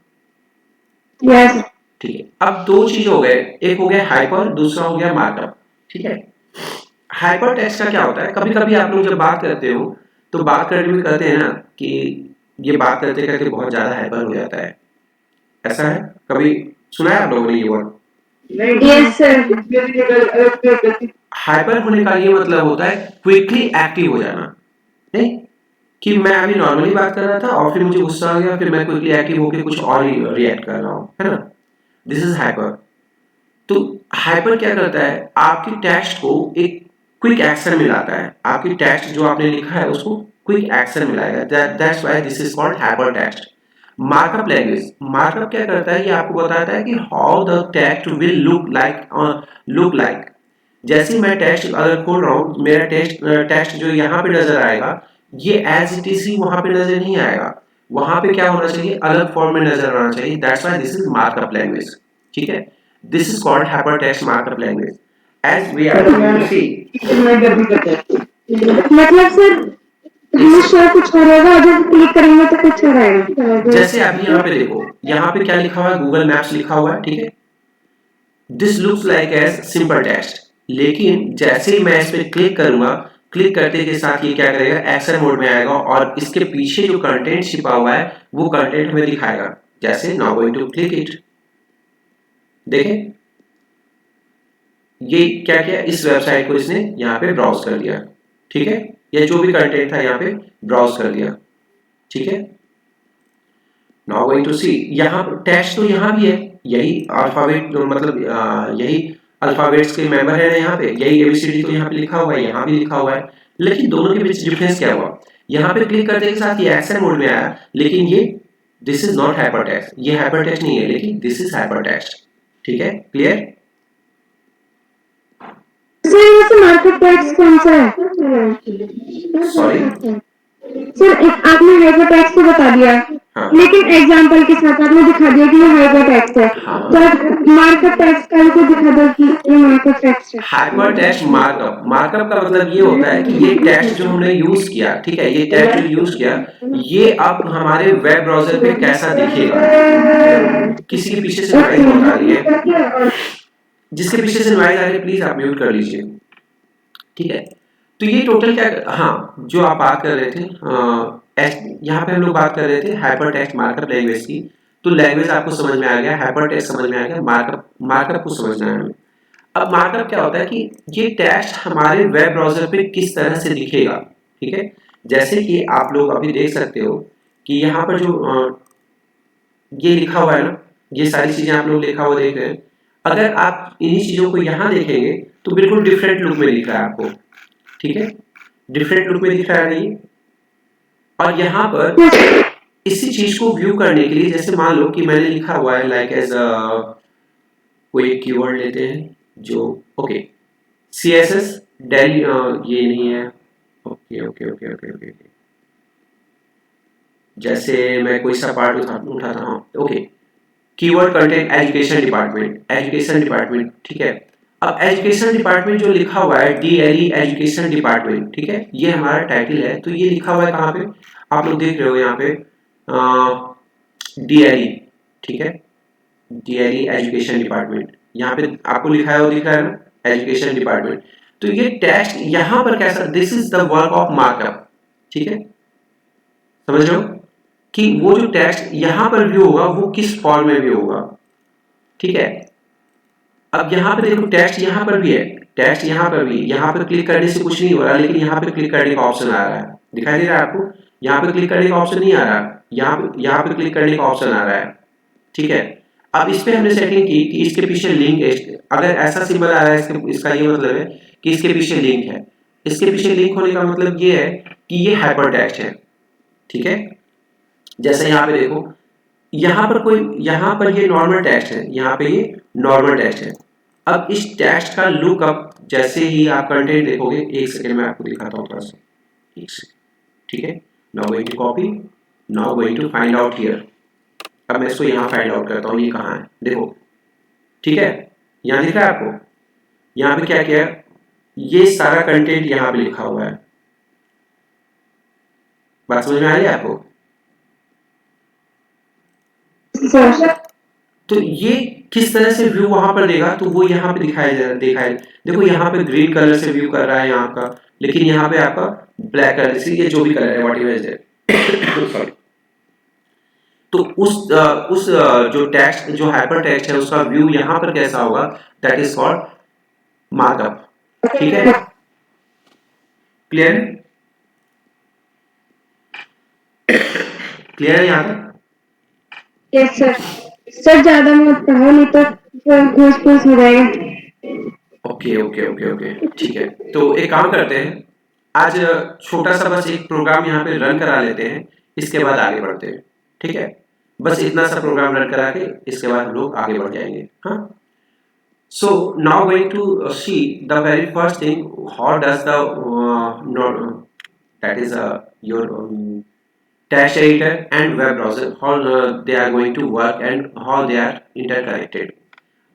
Yes. ठीक है। अब दो चीज हो गए, एक हो गया हाइपर, दूसरा हो गया मार्कअप, ठीक है। हाइपर टेक्स्ट का क्या होता है? कभी कभी आप लोग जब बात करते हो तो बात करने में कहते हैं ना कि ये बात करते करते बहुत ज्यादा हाइपर हो जाता है, ऐसा है? कभी सुना है आप लोगों ने ये वर्ड? Yes, sir. हाइपर होने का ये मतलब होता है क्विकली एक्टिव हो जाना, नहीं कि मैं अभी नॉर्मली बात कर रहा था और फिर मुझे गुस्सा आ गया, फिर मैं क्विकली एक्टिव होकर कुछ और ही रिएक्ट कर रहा हूँ, है ना? This is hyper. तो हाइपर क्या करता है? आपकी टेक्स्ट को एक क्विक एक्शन मिलाता है, आपकी टेक्स्ट जो आपने लिखा है उसको क्विक एक्शन मिलाएगा, that's why this is called hyper text. Markup language, markup क्या करता है? ये आपको बताता है कि how the text will look like. जैसे मैं टेक्स्ट अगर खोल रहा हूँ, मेरा टेक्स्ट जो यहाँ पे नजर आएगा, ये एज इट इज ही वहां पे नजर नहीं आएगा, वहां पे क्या होना चाहिए? अलग फॉर्म में नजर आना चाहिए, that's why this is markup language, ठीक है। This is called hypertext markup language. As we are going to see, मतलब सर हमेशा कुछ हो रहेगा और जब क्लिक करेंगे तो कुछ हो रहेगा जैसे अभी यहाँ पे देखो, यहाँ पे क्या लिखा हुआ है, गूगल मैप्स लिखा हुआ है, ठीक है। This looks like as simple text, लेकिन जैसे ही मैं इस पे क्लिक करूंगा, क्लिक करते के साथ ये क्या करेगा, एक्शन मोड में आएगा और इसके पीछे जो कंटेंट छिपा हुआ है वो कंटेंट हमें दिखाएगा। जैसे now going to click it, देखें ये क्या किया, इस वेबसाइट को इसने यहाँ पे ब्राउज कर दिया, ठीक है, या जो भी कंटेंट था यहाँ पे ब्राउज कर दिया, ठीक है। नाउ गोइंग टू सी, यहाँ पर टेक्स्ट तो यहाँ भी है, यही अल्फाबेट मतलब यही अल्फाबेट्स के मेंबर है ना, यहाँ पे यही एबीसीडी तो यहाँ पे लिखा हुआ है, यहाँ भी लिखा हुआ है, लेकिन दोनों के बीच डिफरेंस क्या हुआ, यहाँ पे क्लिक करने के साथ ये एक्शन मोड में आया, लेकिन ये दिस इज नॉट हाइपरटेक्स्ट, ये हाइपरटेक्स्ट नहीं है, लेकिन दिस इज हाइपरटेक्स्ट, ठीक है, क्लियर। सर वैसे मार्कअप टेक्स्ट कौन सा है? सॉरी सर आपने हाइपरटेक्स्ट तो बता दिया, हाँ। लेकिन एग्जांपल के साथ आपने दिखा दिया कि ये हाइपरटेक्स्ट है, हाँ। तो मार्कअप टेक्स्ट का भी दिखा दो कि ये मार्कअप टेक्स्ट है। हाइपरटेक्स्ट मार्कअप, मार्कअप का मतलब ये होता है कि ये टेक्स्ट जो हमने यूज किया, ठीक है, ये टेक्स्ट जो यूज किया, ये अब हमारे वेब ब्राउजर पे कैसा दिखेगा। किसी के पीछे से नॉइज बहुत आ रही है, जिसके पीछे से नॉइज आ रही है प्लीज आप म्यूट कर लीजिए, ठीक है। तो ये टोटल क्या, हाँ जो आप बात कर रहे थे, यहाँ पे हम लोग बात कर रहे थे हाइपरटेक्स्ट मार्कअप लैंग्वेज की, तो लैंग्वेज आपको समझ में आ गया, हाइपरटेक्स्ट समझ में आ गया, मार्कअप मार्कअप को समझना है हमें। अब मार्कअप क्या होता है कि ये टेक्स्ट हमारे वेब ब्राउजर पे किस तरह से दिखेगा, ठीक है। जैसे कि आप लोग अभी देख सकते हो कि यहाँ पर जो ये लिखा हुआ है ना, ये सारी चीजें आप लोग लिखा हुआ देख रहे हैं, अगर आप इन्हीं चीजों को यहाँ देखेंगे तो बिल्कुल डिफरेंट लुक में दिख रहा है आपको, ठीक है, डिफरेंट लुक में दिख रहा है नहीं। और यहाँ पर इसी चीज को व्यू करने के लिए, जैसे मान लो कि मैंने लिखा हुआ है लाइक एज कोई कीवर्ड लेते हैं जो, ओके CSS डेली, ये नहीं है, okay okay okay okay okay, जैसे मैं कोई सा पार्ट उठाता हूँ, okay keyword content education department, education department, ठीक है। अब एजुकेशन डिपार्टमेंट जो लिखा हुआ है DLE एजुकेशन डिपार्टमेंट, ठीक है, ये हमारा टाइटल है, तो ये लिखा हुआ है कहाँ पे, आप लोग देख रहे हो यहाँ पे DLE, ठीक है, DLE एजुकेशन डिपार्टमेंट, यहाँ पे आपको लिखा है वो दिख रहा है ना, एजुकेशन डिपार्टमेंट। तो ये टेक्स्ट यहाँ पर कैसा, this is the work of markup, ठीक है, समझ रहे हो कि वो जो टेक्स्ट यहाँ पर व्यू होगा वो किस फॉर्म में व्यू होगा, ठीक है। अब यहाँ पे देखो टेक्स्ट यहाँ पर भी है, टेक्स्ट यहाँ पर भी, यहाँ पर क्लिक करने से कुछ नहीं हो रहा, लेकिन यहाँ पे क्लिक करने का ऑप्शन आ रहा है, दिखाई दे रहा है आपको, यहाँ पे क्लिक करने का ऑप्शन नहीं आ रहा, यहाँ पे क्लिक करने का ऑप्शन आ रहा है, ठीक है। अब इस पे हमने सेटिंग की कि इसके पीछे लिंक है, अगर ऐसा सिंबल आ रहा है इसका ये मतलब है कि इसके पीछे लिंक है, इसके पीछे लिंक होने का मतलब ये है कि ये हाइपरटेक्स्ट है, ठीक है। जैसे यहाँ पे देखो, यहाँ पर ये नॉर्मल टेक्स्ट है, यहाँ पे ये नॉर्मल टेक्स्ट है। अब इस टेक्स्ट का लुकअप जैसे ही आप कंटेंट देखोगे, एक सेकेंड में आपको दिखाता हूँ थोड़ा सा, एक सेकेंड, ठीक है। Now going to copy, now going to find out here. अब मैं इसको यहाँ फाइंड आउट करता हूँ, ये कहाँ है देखो, ठीक है, यहाँ दिख रहा है आपको, यहाँ पे क्या किया, ये सारा कंटेंट यहाँ पे लिखा हुआ है, बात समझ में आ रही है आपको। तो ये किस तरह से व्यू वहां पर देगा, तो वो यहाँ पे दिखाया देखो यहाँ पे ग्रीन कलर से व्यू कर रहा है यहाँ का, लेकिन यहाँ पे आपका ब्लैक कलर से, ये जो भी कलर है व्हाट एवर है सॉरी। तो उस जो टेक्स्ट, जो हाइपर टेक्स्ट है, उसका व्यू यहाँ पर कैसा होगा, दैट इज कॉल्ड मार्कअप, ठीक है, क्लियर क्लियर है यहाँ तक। यस सर, सर ज्यादा मत पढ़ो नहीं तो घूस हो जाएगा। ओके ओके ओके ओके, ठीक है। तो एक काम करते हैं, आज छोटा सा बस एक प्रोग्राम यहाँ पे रन करा लेते हैं, इसके बाद आगे बढ़ते हैं, ठीक है। बस इतना सा प्रोग्राम रन करा के इसके बाद हम लोग आगे बढ़ जाएंगे, हाँ। So now going to see the very first thing, how does the that is your text editor and web browser, how they are going to work and how they are interconnected.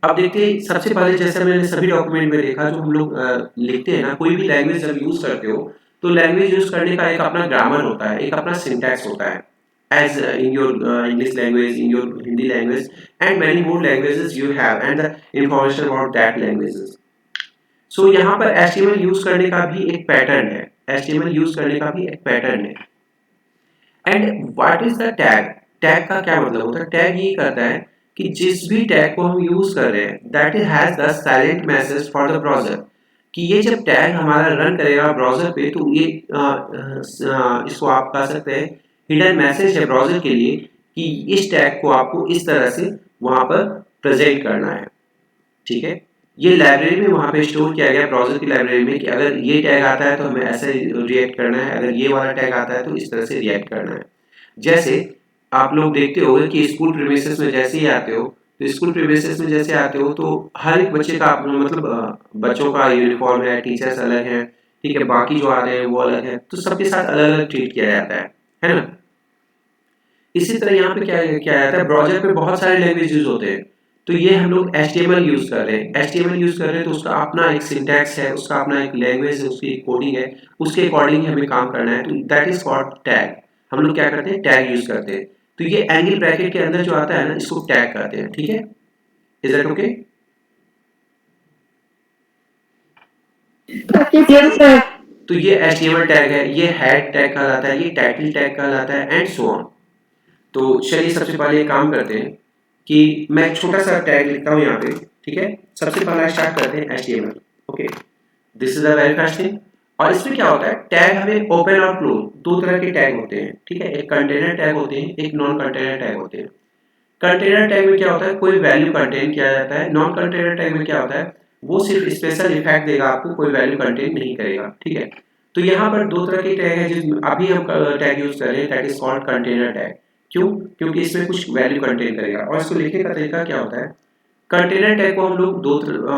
अब देखते हैं, सबसे पहले जैसे मैंने सभी डॉक्यूमेंट में देखा, जो हम लोग लिखते हैं ना, कोई भी लैंग्वेज जब यूज करते हो तो लैंग्वेज यूज करने का एक अपना ग्रामर होता है, एक अपना सिंटैक्स होता है, as in your English language, in your Hindi language, and many more languages you have, and the information about that languages. So यहाँ पर HTML यूज करने का भी एक पैटर्न है, HTML यूज करने का भी एक पैटर्न है। And what is the tag? Tag का क्या मतलब होता है? टैग ये करता है कि जिस भी टैग को हम यूज कर रहे हैं, that is has the silent message for the browser, कि ये जब टैग हमारा रन करेगा ब्राउजर पे, तो ये इसको आप कह सकते हैं हिडन मैसेज है ब्राउजर के लिए, कि इस टैग को आपको इस तरह से वहां पर प्रेजेंट करना है। ठीक है, ये लाइब्रेरी में वहां पे स्टोर किया गया ब्राउजर की लाइब्रेरी में, कि अगर ये टैग आता है तो हमें ऐसे रिएक्ट करना है, अगर ये वाला टैग आता है तो इस तरह से रिएक्ट करना है। जैसे आप लोग देखते होंगे कि स्कूल प्रीमिसेस में जैसे ही आते हो, तो स्कूल प्रीमिसेस में जैसे आते हो तो हर एक बच्चे का मतलब बच्चों का यूनिफॉर्म है, टीचर्स अलग है, ठीक है, बाकी जो आ रहे हैं वो अलग है, तो सबके साथ अलग अलग ट्रीट किया जाता है ना। इसी तरह यहाँ पे क्या क्या जाता है, ब्राउजर पे बहुत सारे लैंग्वेज यूज होते हैं, तो ये हम लोग HTML यूज कर रहे हैं, HTML यूज कर रहे हैं तो उसका अपना एक सिंटैक्स है, उसका अपना एक लैंग्वेज है, उसकी कोडिंग है, उसके अकॉर्डिंग हमें काम करना है, तो दैट इज कॉल्ड टैग। हम लोग क्या करते हैं, टैग यूज करते हैं। तो ये एंगल ब्रैकेट के अंदर जो आता है ना, इसको टैग कहते हैं। ठीक है, is that okay? Yes, sir. तो ये HTML टैग है, ये हेड टैग कहलाता है, ये टाइटल टैग कहलाता है, एंड सो ऑन। तो चलिए सबसे पहले एक काम करते हैं कि मैं एक छोटा सा टैग लिखता हूँ यहाँ पे। ठीक है, सबसे पहला स्टार्ट करते हैं HTML। Okay, this is the very first thing. और इसमें क्या होता है, टैग हमें ओपन और क्लोज दो तरह के टैग होते हैं। ठीक है, एक कंटेनर टैग होते हैं, एक नॉन कंटेनर टैग होते हैं। कंटेनर टैग में क्या होता है, कोई वैल्यू कंटेन किया जाता है। नॉन कंटेनर टैग में क्या होता है, वो सिर्फ स्पेशल इफेक्ट देगा आपको, कोई वैल्यू कंटेन नहीं करेगा। ठीक है, तो यहाँ पर दो तरह के टैग है जिसमें अभी हम टैग यूज कर रहे हैं, that is called container tag. क्यों? क्योंकि इसमें कुछ वैल्यू कंटेन करेगा। और इसको लिखने का तरीका क्या होता है, कंटेनर टैग को हम लोग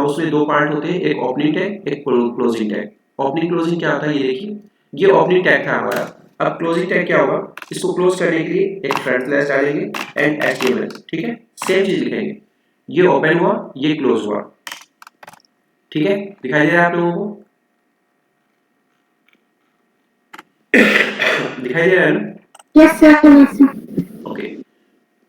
उसमें दो पार्ट होते हैं, एक ओपनिंग टैग, एक क्लोजिंग टैग। ओपनिंग क्लोजिंग क्या होता है, ये देखिए, ये ओपनिंग टैग था हमारा। अब क्लोजिंग टैग क्या होगा, इसको क्लोज करने के लिए एक फ्रंट स्लैश डालेंगे एंड HTML। ठीक है, सेम चीज लिखेंगे, ये ओपन हुआ, ये क्लोज हुआ। ठीक है, दिखाई दे रहा है आप लोगों को? दिखाई दे रहा है ना? Yes, sir. Yes, sir. Okay,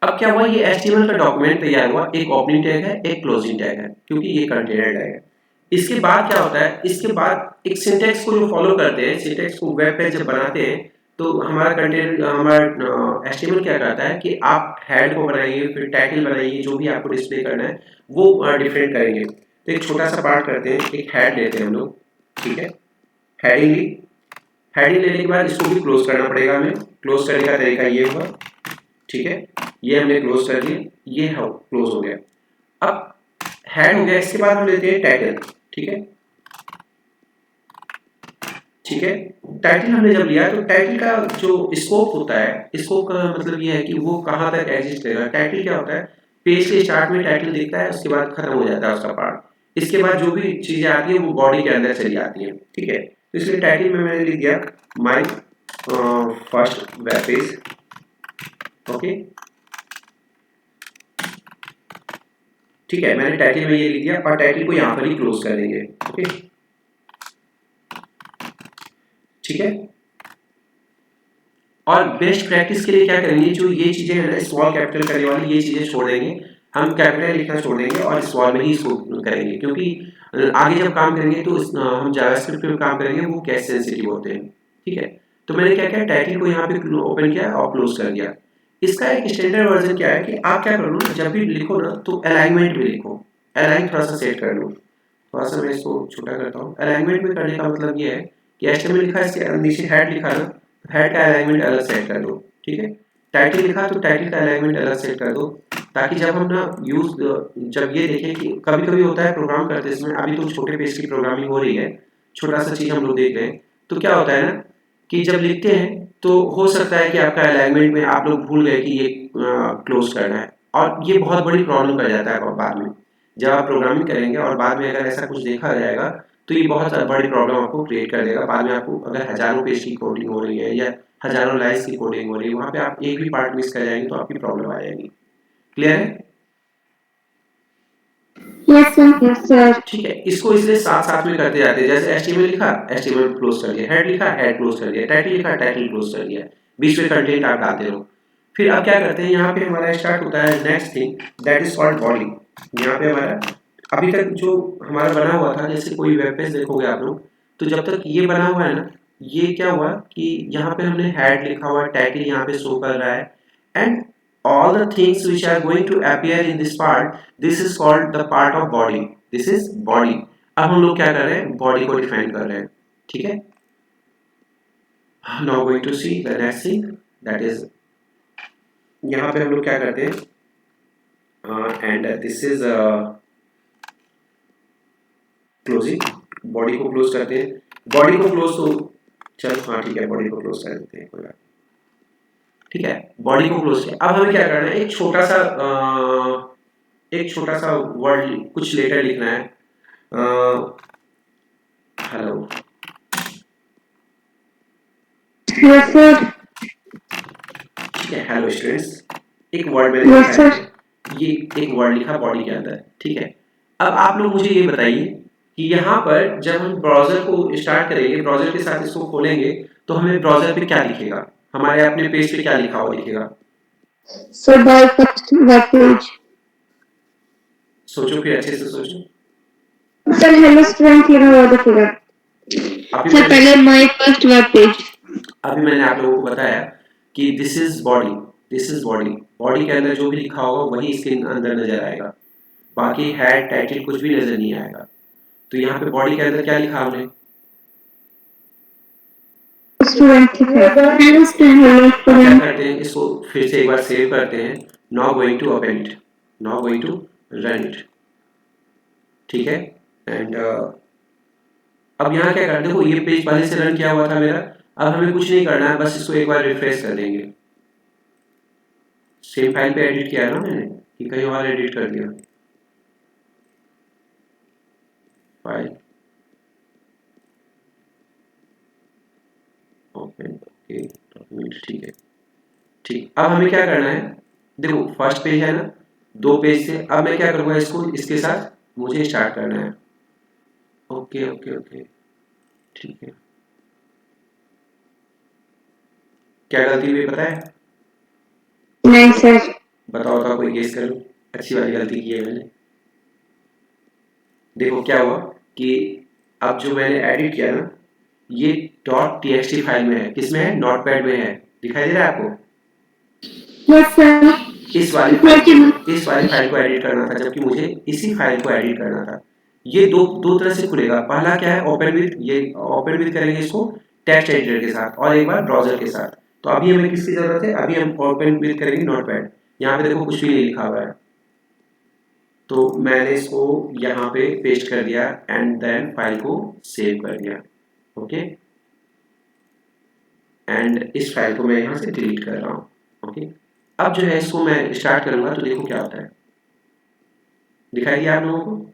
अब क्या हुआ, ये HTML का डॉक्यूमेंट तैयार हुआ, एक ओपनिंग टैग है, एक क्लोजिंग टैग है, क्योंकि ये कंटेनर टैग है। इसके बाद क्या होता है, इसके बाद एक सिंटैक्स को जो फॉलो करते हैं, सिंटैक्स को वेब पेज जब बनाते हैं, तो हमारा कंटेनर, हमारा HTML क्या करता है कि आप हेड को बनाइए, फिर टाइटल बनाइए, जो भी आपको डिस्प्ले करना है वो डिफरेंट करेंगे। तो एक छोटा सा पार्ट करते हैं, एक हेड लेते हैं हम लोग। ठीक है, हेडिंग ली, हेडिंग लेने के बाद इसको भी क्लोज करना पड़ेगा हमें। क्लोज करने का तरीका ये हुआ। ठीक है, ये हमने क्लोज कर दिया, ये क्लोज हो गया। अब हेड हो गया, इसके बाद हम लेते हैं टाइटल। ठीक है, ठीक है, टाइटल हमने जब लिया तो टाइटल का जो स्कोप होता है, स्कोप का मतलब ये है कि वो कहाँ तक एग्जिस्ट करेगा। टाइटल क्या होता है, पेज के स्टार्ट में टाइटल दिखता है, उसके बाद खत्म हो जाता है उसका पार्ट। इसके बाद जो भी चीजें आती है वो बॉडी के अंदर चली आती है। ठीक है, तो इसलिए टाइटल में मैंने लिख दिया my first web page. Okay, ठीक है, मैंने टाइटल में ये लिख दिया और टाइटल को यहाँ पर ही क्लोज कर देंगे। ओके, ठीक है, और बेस्ट प्रैक्टिस के लिए क्या करेंगे, जो ये चीजें है ना स्मॉल कैपिटल करने वाली, ये चीजें छोड़ देंगे, हम कैपिटल लिखना छोड़ देंगे और स्मॉल में ही इसको करेंगे, क्योंकि आगे जब काम करेंगे तो हम जावास्क्रिप्ट पे काम करेंगे, वो कैश सेंसिटिव होते हैं। ठीक है, तो मैंने क्या किया, टाइटल को यहाँ पे ओपन किया और क्लोज कर दिया। इसका एक स्टैंडर्ड वर्जन क्या है कि आप क्या करो ना, जब भी लिखो ना तो अलाइनमेंट में लिखो। अलाइन थोड़ा सा सेट कर लो, थोड़ा सा मैं इसको छोटा करता हूँ। अलाइनमेंट में करने का मतलब ये है कि HTML लिखा है, इसके नीचे हेड लिखा ना, हेड का अलाइनमेंट अलग सेट कर दो। ठीक है, टाइटल लिखा तो टाइटल का अलाइनमेंट अलग सेट कर दो, ताकि जब हम ना जब ये देखें कि कभी कभी होता है प्रोग्राम करते इसमें, अभी तो छोटे पेज की प्रोग्रामिंग हो रही है, छोटा सा चीज हम लोग देख रहे हैं, तो क्या होता है ना कि जब लिखते हैं तो हो सकता है कि आपका अलाइनमेंट में आप लोग भूल गए कि ये क्लोज करना है, और ये बहुत बड़ी प्रॉब्लम कर जाता है बाद में जब आप प्रोग्रामिंग करेंगे, और बाद में अगर ऐसा कुछ देखा जाएगा तो ये बहुत बड़ी प्रॉब्लम आपको क्रिएट कर देगा। बाद में आपको अगर हजारों पेज की कोडिंग हो रही है या हजारों लाइन्स की कोडिंग हो रही है, वहां पे आप एक भी पार्ट मिस कर जाएंगे तो आपकी प्रॉब्लम आ जाएगी। क्लियर है? Yes, sir. Yes, sir. ठीक है, इसको इसलिए साथ साथ में करते जाते हैं। जैसे HTML लिखा, HTML क्लोज कर दिया, हेड लिखा, हेड क्लोज कर दिया, टाइटल लिखा, टाइटल क्लोज कर दिया, बीच में कंटेंट आप डालते रहो। फिर अब क्या करते हैं, यहाँ पे हमारा स्टार्ट होता है next thing that is called body. यहाँ पे हमारा अभी तक जो हमारा बना हुआ था, जैसे कोई वेब पेज देखोगे आप लोग, तो जब तक ये बना हुआ है ना, ये क्या हुआ कि यहाँ पे हमने हेड लिखा हुआ है, टाइटल यहाँ पे शो कर रहा है, and all the things which are going to appear in this part, this is called the part of body, this is body। अब हम लोग क्या कर रहे हैं, बॉडी को डिफाइन कर रहे हैं, ठीक है। now going to see the next thing that is, यहाँ पे हम लोग क्या करते हैं, and this is closing, body को क्लोज करते हैं। बॉडी को क्लोज तो चल हाँ ठीक है, बॉडी को क्लोज कर देते हैं, कोई बात, ठीक है, बॉडी को क्लोज किया। अब हमें क्या करना है, एक छोटा सा वर्ड, कुछ लेटर लिखना है, हेलो। Yes, sir. ठीक है, हेलो स्टूडेंट्स, एक वर्ड मैंने Yes, लिखा है, sir. ये एक वर्ड लिखा बॉडी के अंदर, ठीक है। अब आप लोग मुझे ये बताइए कि यहाँ पर जब हम ब्राउजर को स्टार्ट करेंगे, ब्राउजर के साथ इसको खोलेंगे, तो हमें ब्राउजर पे क्या दिखेगा, हमारे अपने पेज पे क्या लिखा हुआ दिखेगा। So by first web page. सोचो, फिर अच्छे से सोचो। Sir, hello student, here are the figure. अभी Sir, मैंने पहले my first web page. अभी मैंने आप लोगों को बताया कि this is body, this is body, body के अंदर जो भी लिखा होगा वही इसके अंदर नजर आएगा, बाकी हेड टाइटल कुछ भी नजर नहीं आएगा। तो यहाँ पे बॉडी के अंदर क्या लिखा हमने, Student, hello student, hello क्या student. करते हैं, इसको फिर से एक बार सेव करते हैं, now going to open it, now going to run it, ठीक है। एंड अब यहाँ क्या करते हैं, देखो ये पेज पहले से रन किया हुआ था मेरा, अब हमें कुछ नहीं करना है, बस इसको एक बार रिफ्रेश कर देंगे। सेम फाइल पे एडिट किया है ना मैंने, कि कहीं और एडिट कर दिया, फाइल ओपन, ओके डॉक्यूमेंट, ठीक है, ठीक। अब हमें क्या करना है, देखो फर्स्ट पेज है ना, दो पेज से, अब मैं क्या करूँगा, इसको इसके साथ मुझे स्टार्ट करना है, ओके ओके ओके, ठीक है। क्या गलती हुई पता है, नहीं सर। बताओ बताओ, कोई गेस करो, अच्छी वाली गलती की है मैंने। देखो क्या हुआ कि अब जो मैंने एडिट किया ना, ये .txt फाइल में है, किसमें है, नोटपैड में है, दिखाई दे रहा है आपको। Yes sir. इस वाली फाइल को एडिट करना था, जबकि मुझे इसी फाइल को एडिट करना था। ये दो तरह से खुलेगा, पहला क्या है, ओपन विद, ये ओपन विद करेंगे इसको टेक्स्ट एडिटर के साथ, और एक बार ब्राउजर के साथ। तो अभी हमें किसकी जरूरत है, अभी हम ओपन विद करेंगे नोटपैड। यहाँ पे देखो कुछ भी नहीं लिखा हुआ है, तो मैंने इसको यहाँ पे पेस्ट कर दिया एंड देन फाइल को सेव कर दिया, ओके। एंड इस फाइल को मैं यहाँ से डिलीट कर रहा हूँ, ओके। अब जो है इसको मैं स्टार्ट करूंगा, तो देखो क्या होता है, दिखाई दिया आप लोगों को।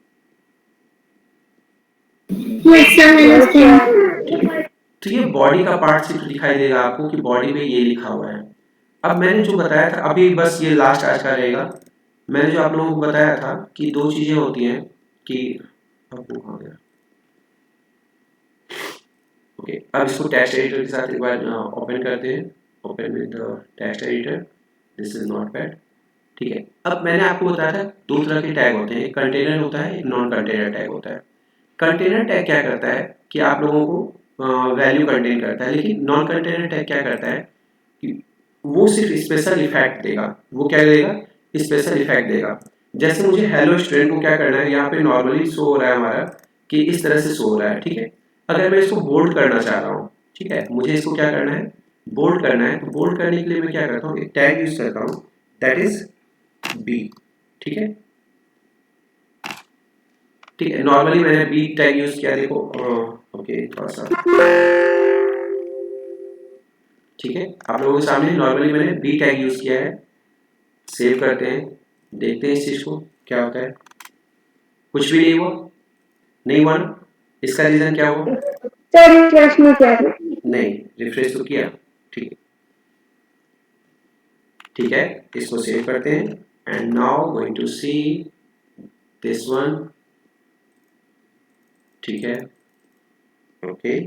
Yes sir. तो ये बॉडी का पार्ट सिर्फ दिखाई देगा आपको कि बॉडी में ये लिखा हुआ है। अब मैंने जो बताया था, अभी बस ये लास्ट आज का रहेगा, मैंने जो आप लोगों को बताया था कि दो चीजें होती हैं कि, अब वो कहाँ गया, ओके। अब इसको टेक्स्ट एडिटर के साथ एक बार ओपन करते हैं, open with text editor, this is notepad, ठीक है। अब मैंने आपको बताया था दो तरह के टैग होते हैं, एक कंटेनर होता है, एक नॉन कंटेनर टैग होता है। कंटेनर टैग क्या करता है कि आप लोगों को वैल्यू कंटेन करता है, लेकिन नॉन कंटेनर टैग क्या करता है कि वो सिर्फ स्पेशल इफेक्ट देगा। वो क्या देगा, स्पेशल इफेक्ट देगा। जैसे मुझे हेलो स्टूडेंट को क्या करना है, यहाँ पे नॉर्मली शो हो रहा है हमारा कि इस तरह से शो हो रहा है, ठीक है। अगर मैं इसको बोल्ड करना चाह रहा हूँ, ठीक है, मुझे इसको क्या करना है, बोल्ड करना है। तो बोल्ड करने के लिए मैं क्या करता हूँ, एक टैग यूज करता हूँ, दैट इज बी, ठीक है, ठीक है। नॉर्मली मैंने बी टैग यूज किया, देखो ओके थोड़ा सा, ठीक है, आप लोगों के सामने नॉर्मली मैंने बी टैग यूज किया है। सेव करते हैं, देखते हैं इस चीज को क्या होता है। कुछ भी नहीं हुआ, नहीं हुआ ना, इसका रीजन क्या हुआ, सर रिफ्रेश नहीं किया। नहीं, रिफ्रेश तो किया, ठीक है, ठीक है। इसको सेव करते हैं and now going to see this one, ठीक है, ओके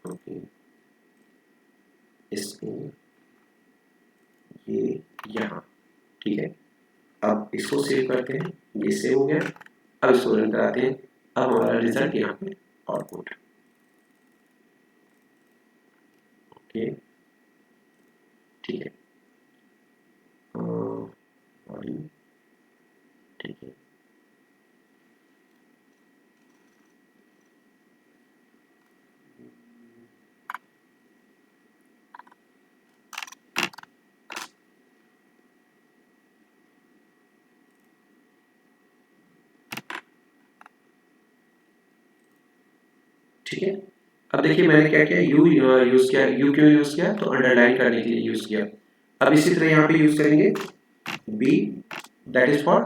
ओके, इसको ये यहाँ, ठीक है। अब इसको सेव करते हैं, ये सेव हो गया। अब इसको रन कराते हैं। अब हमारा रिजल्ट यहाँ पे आउटपुट, ओके, ठीक है, बॉडी, ठीक है, ठीक है। अब देखिए मैंने क्या किया, यू यूज किया। यू क्यों यूज किया, तो अंडरलाइन करने के लिए यूज किया। अब इसी तरह यहाँ पे यूज करेंगे बी, दैट इज फॉर,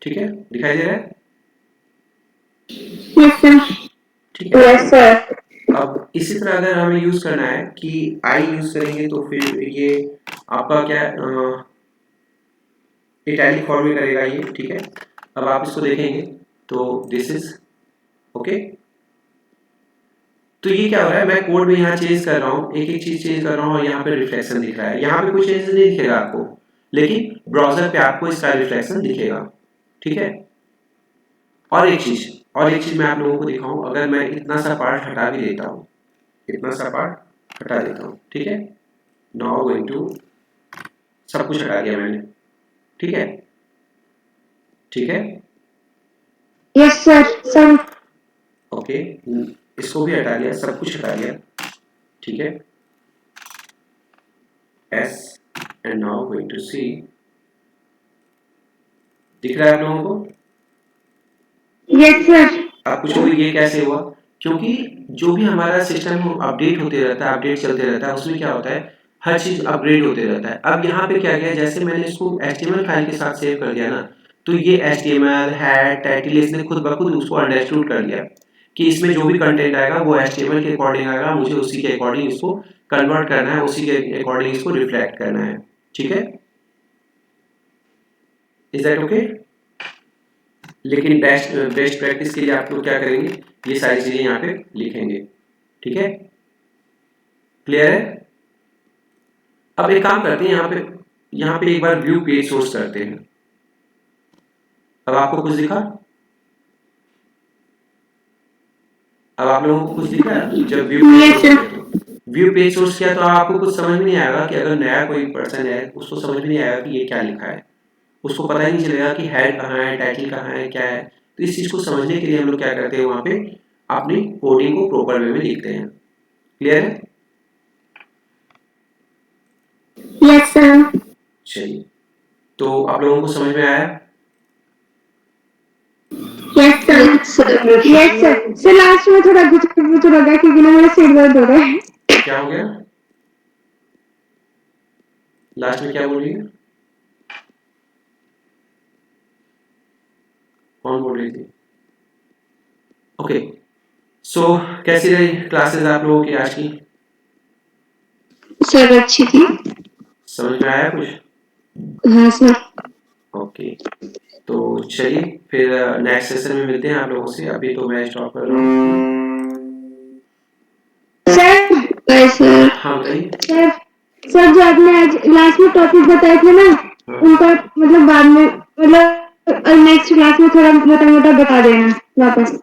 ठीक है, दिखाई दे रहा है, यस सर, ठीक है। Yes sir. अब इसी तरह अगर हमें यूज करना है कि आई यूज करेंगे तो फिर ये आपका क्या इटैलिक फॉर्म में करेगा ये, ठीक है। अब आप इसको देखेंगे तो दिस इज ओके। तो ये क्या हो रहा है, मैं कोड में यहाँ चेंज कर रहा हूँ, एक एक चीज चेंज कर रहा हूँ और यहाँ पे रिफ्लेक्शन दिख रहा है। यहाँ पे कोई चेंज नहीं दिखेगा आपको, लेकिन ब्राउजर पे आपको इसका रिफ्लेक्शन दिखेगा, ठीक है। और एक चीज मैं आप लोगों को दिखाऊं, अगर मैं इतना सा पार्ट हटा भी देता हूँ, इतना सा पार्ट हटा देता हूँ, ठीक है। नाउ गोइंग टू, सब कुछ हटा दिया मैंने, ठीक है, ठीक है, यस सर, सर। ओके, इसको भी हटा दिया, सब कुछ हटा दिया, ठीक है। As and now going to see, दिख रहा है आप लोगों को? Yes sir. आप पूछोगे ये कैसे हुआ, क्योंकि जो भी हमारा सिस्टम अपडेट होते रहता है, अपडेट चलते रहता है, उसमें क्या होता है, हर चीज अपग्रेड होते रहता है। अब यहाँ पे क्या किया, जैसे मैंने इसको HTML फाइल के साथ सेव कर दिया ना, तो ये HTML हेड टाइटल इसने खुद ब खुद उसको अंडरस्टूड कर लिया कि इसमें जो भी कंटेंट आएगा वो HTML के अकॉर्डिंग आएगा, मुझे उसी के अकॉर्डिंग इसको कन्वर्ट करना है, उसी के अकॉर्डिंग इसको रिफ्लेक्ट करना है, ठीक है। Is that okay? लेकिन बेस्ट प्रैक्टिस के लिए आप लोग क्या करेंगे, ये सारी चीजें यहाँ पे लिखेंगे, ठीक है, क्लियर है। अब एक काम करते हैं, यहाँ पे एक बार व्यू पेज सोर्स करते हैं। अब आपको कुछ दिखा, अब आप लोगों को कुछ दिखा, जब व्यू पेज सोर्स किया तो आपको कुछ समझ में नहीं आएगा कि अगर नया कोई पर्सन है उसको समझ में नहीं आएगा कि ये क्या लिखा है, उसको पता ही नहीं चलेगा कि हेड कहाँ है, टाइटल कहाँ है, क्या है। तो इस चीज को समझने के लिए हम लोग क्या करते हैं, वहां पे अपनी कोडिंग को प्रॉपर वे में लिखते हैं, क्लियर है। Yes sir. चलिए, तो आप लोगों को समझ में आया? Yes sir, yes sir. Sir last में थोड़ा गुचर हो गया क्योंकि ना मेरा सिर दर्द हो रहा है। क्या हो गया लास्ट में, क्या बोल रही है, कौन बोल रही थी? ओके, सो कैसी रही क्लासेस आप लोगों की आज की? सर अच्छी थी। समझ में आया कुछ? हाँ सर। ओके, तो चलिए फिर नेक्स्ट सेशन में मिलते हैं आप लोगों से। अभी तो मैं स्टॉप कर रहा हूँ। सर हाँ बताइए। सर जो आपने आज लास्ट में टॉपिक बताए थे ना, उनका मतलब बाद में, मतलब नेक्स्ट क्लास में थोड़ा मोटा मोटा बता देना वापस।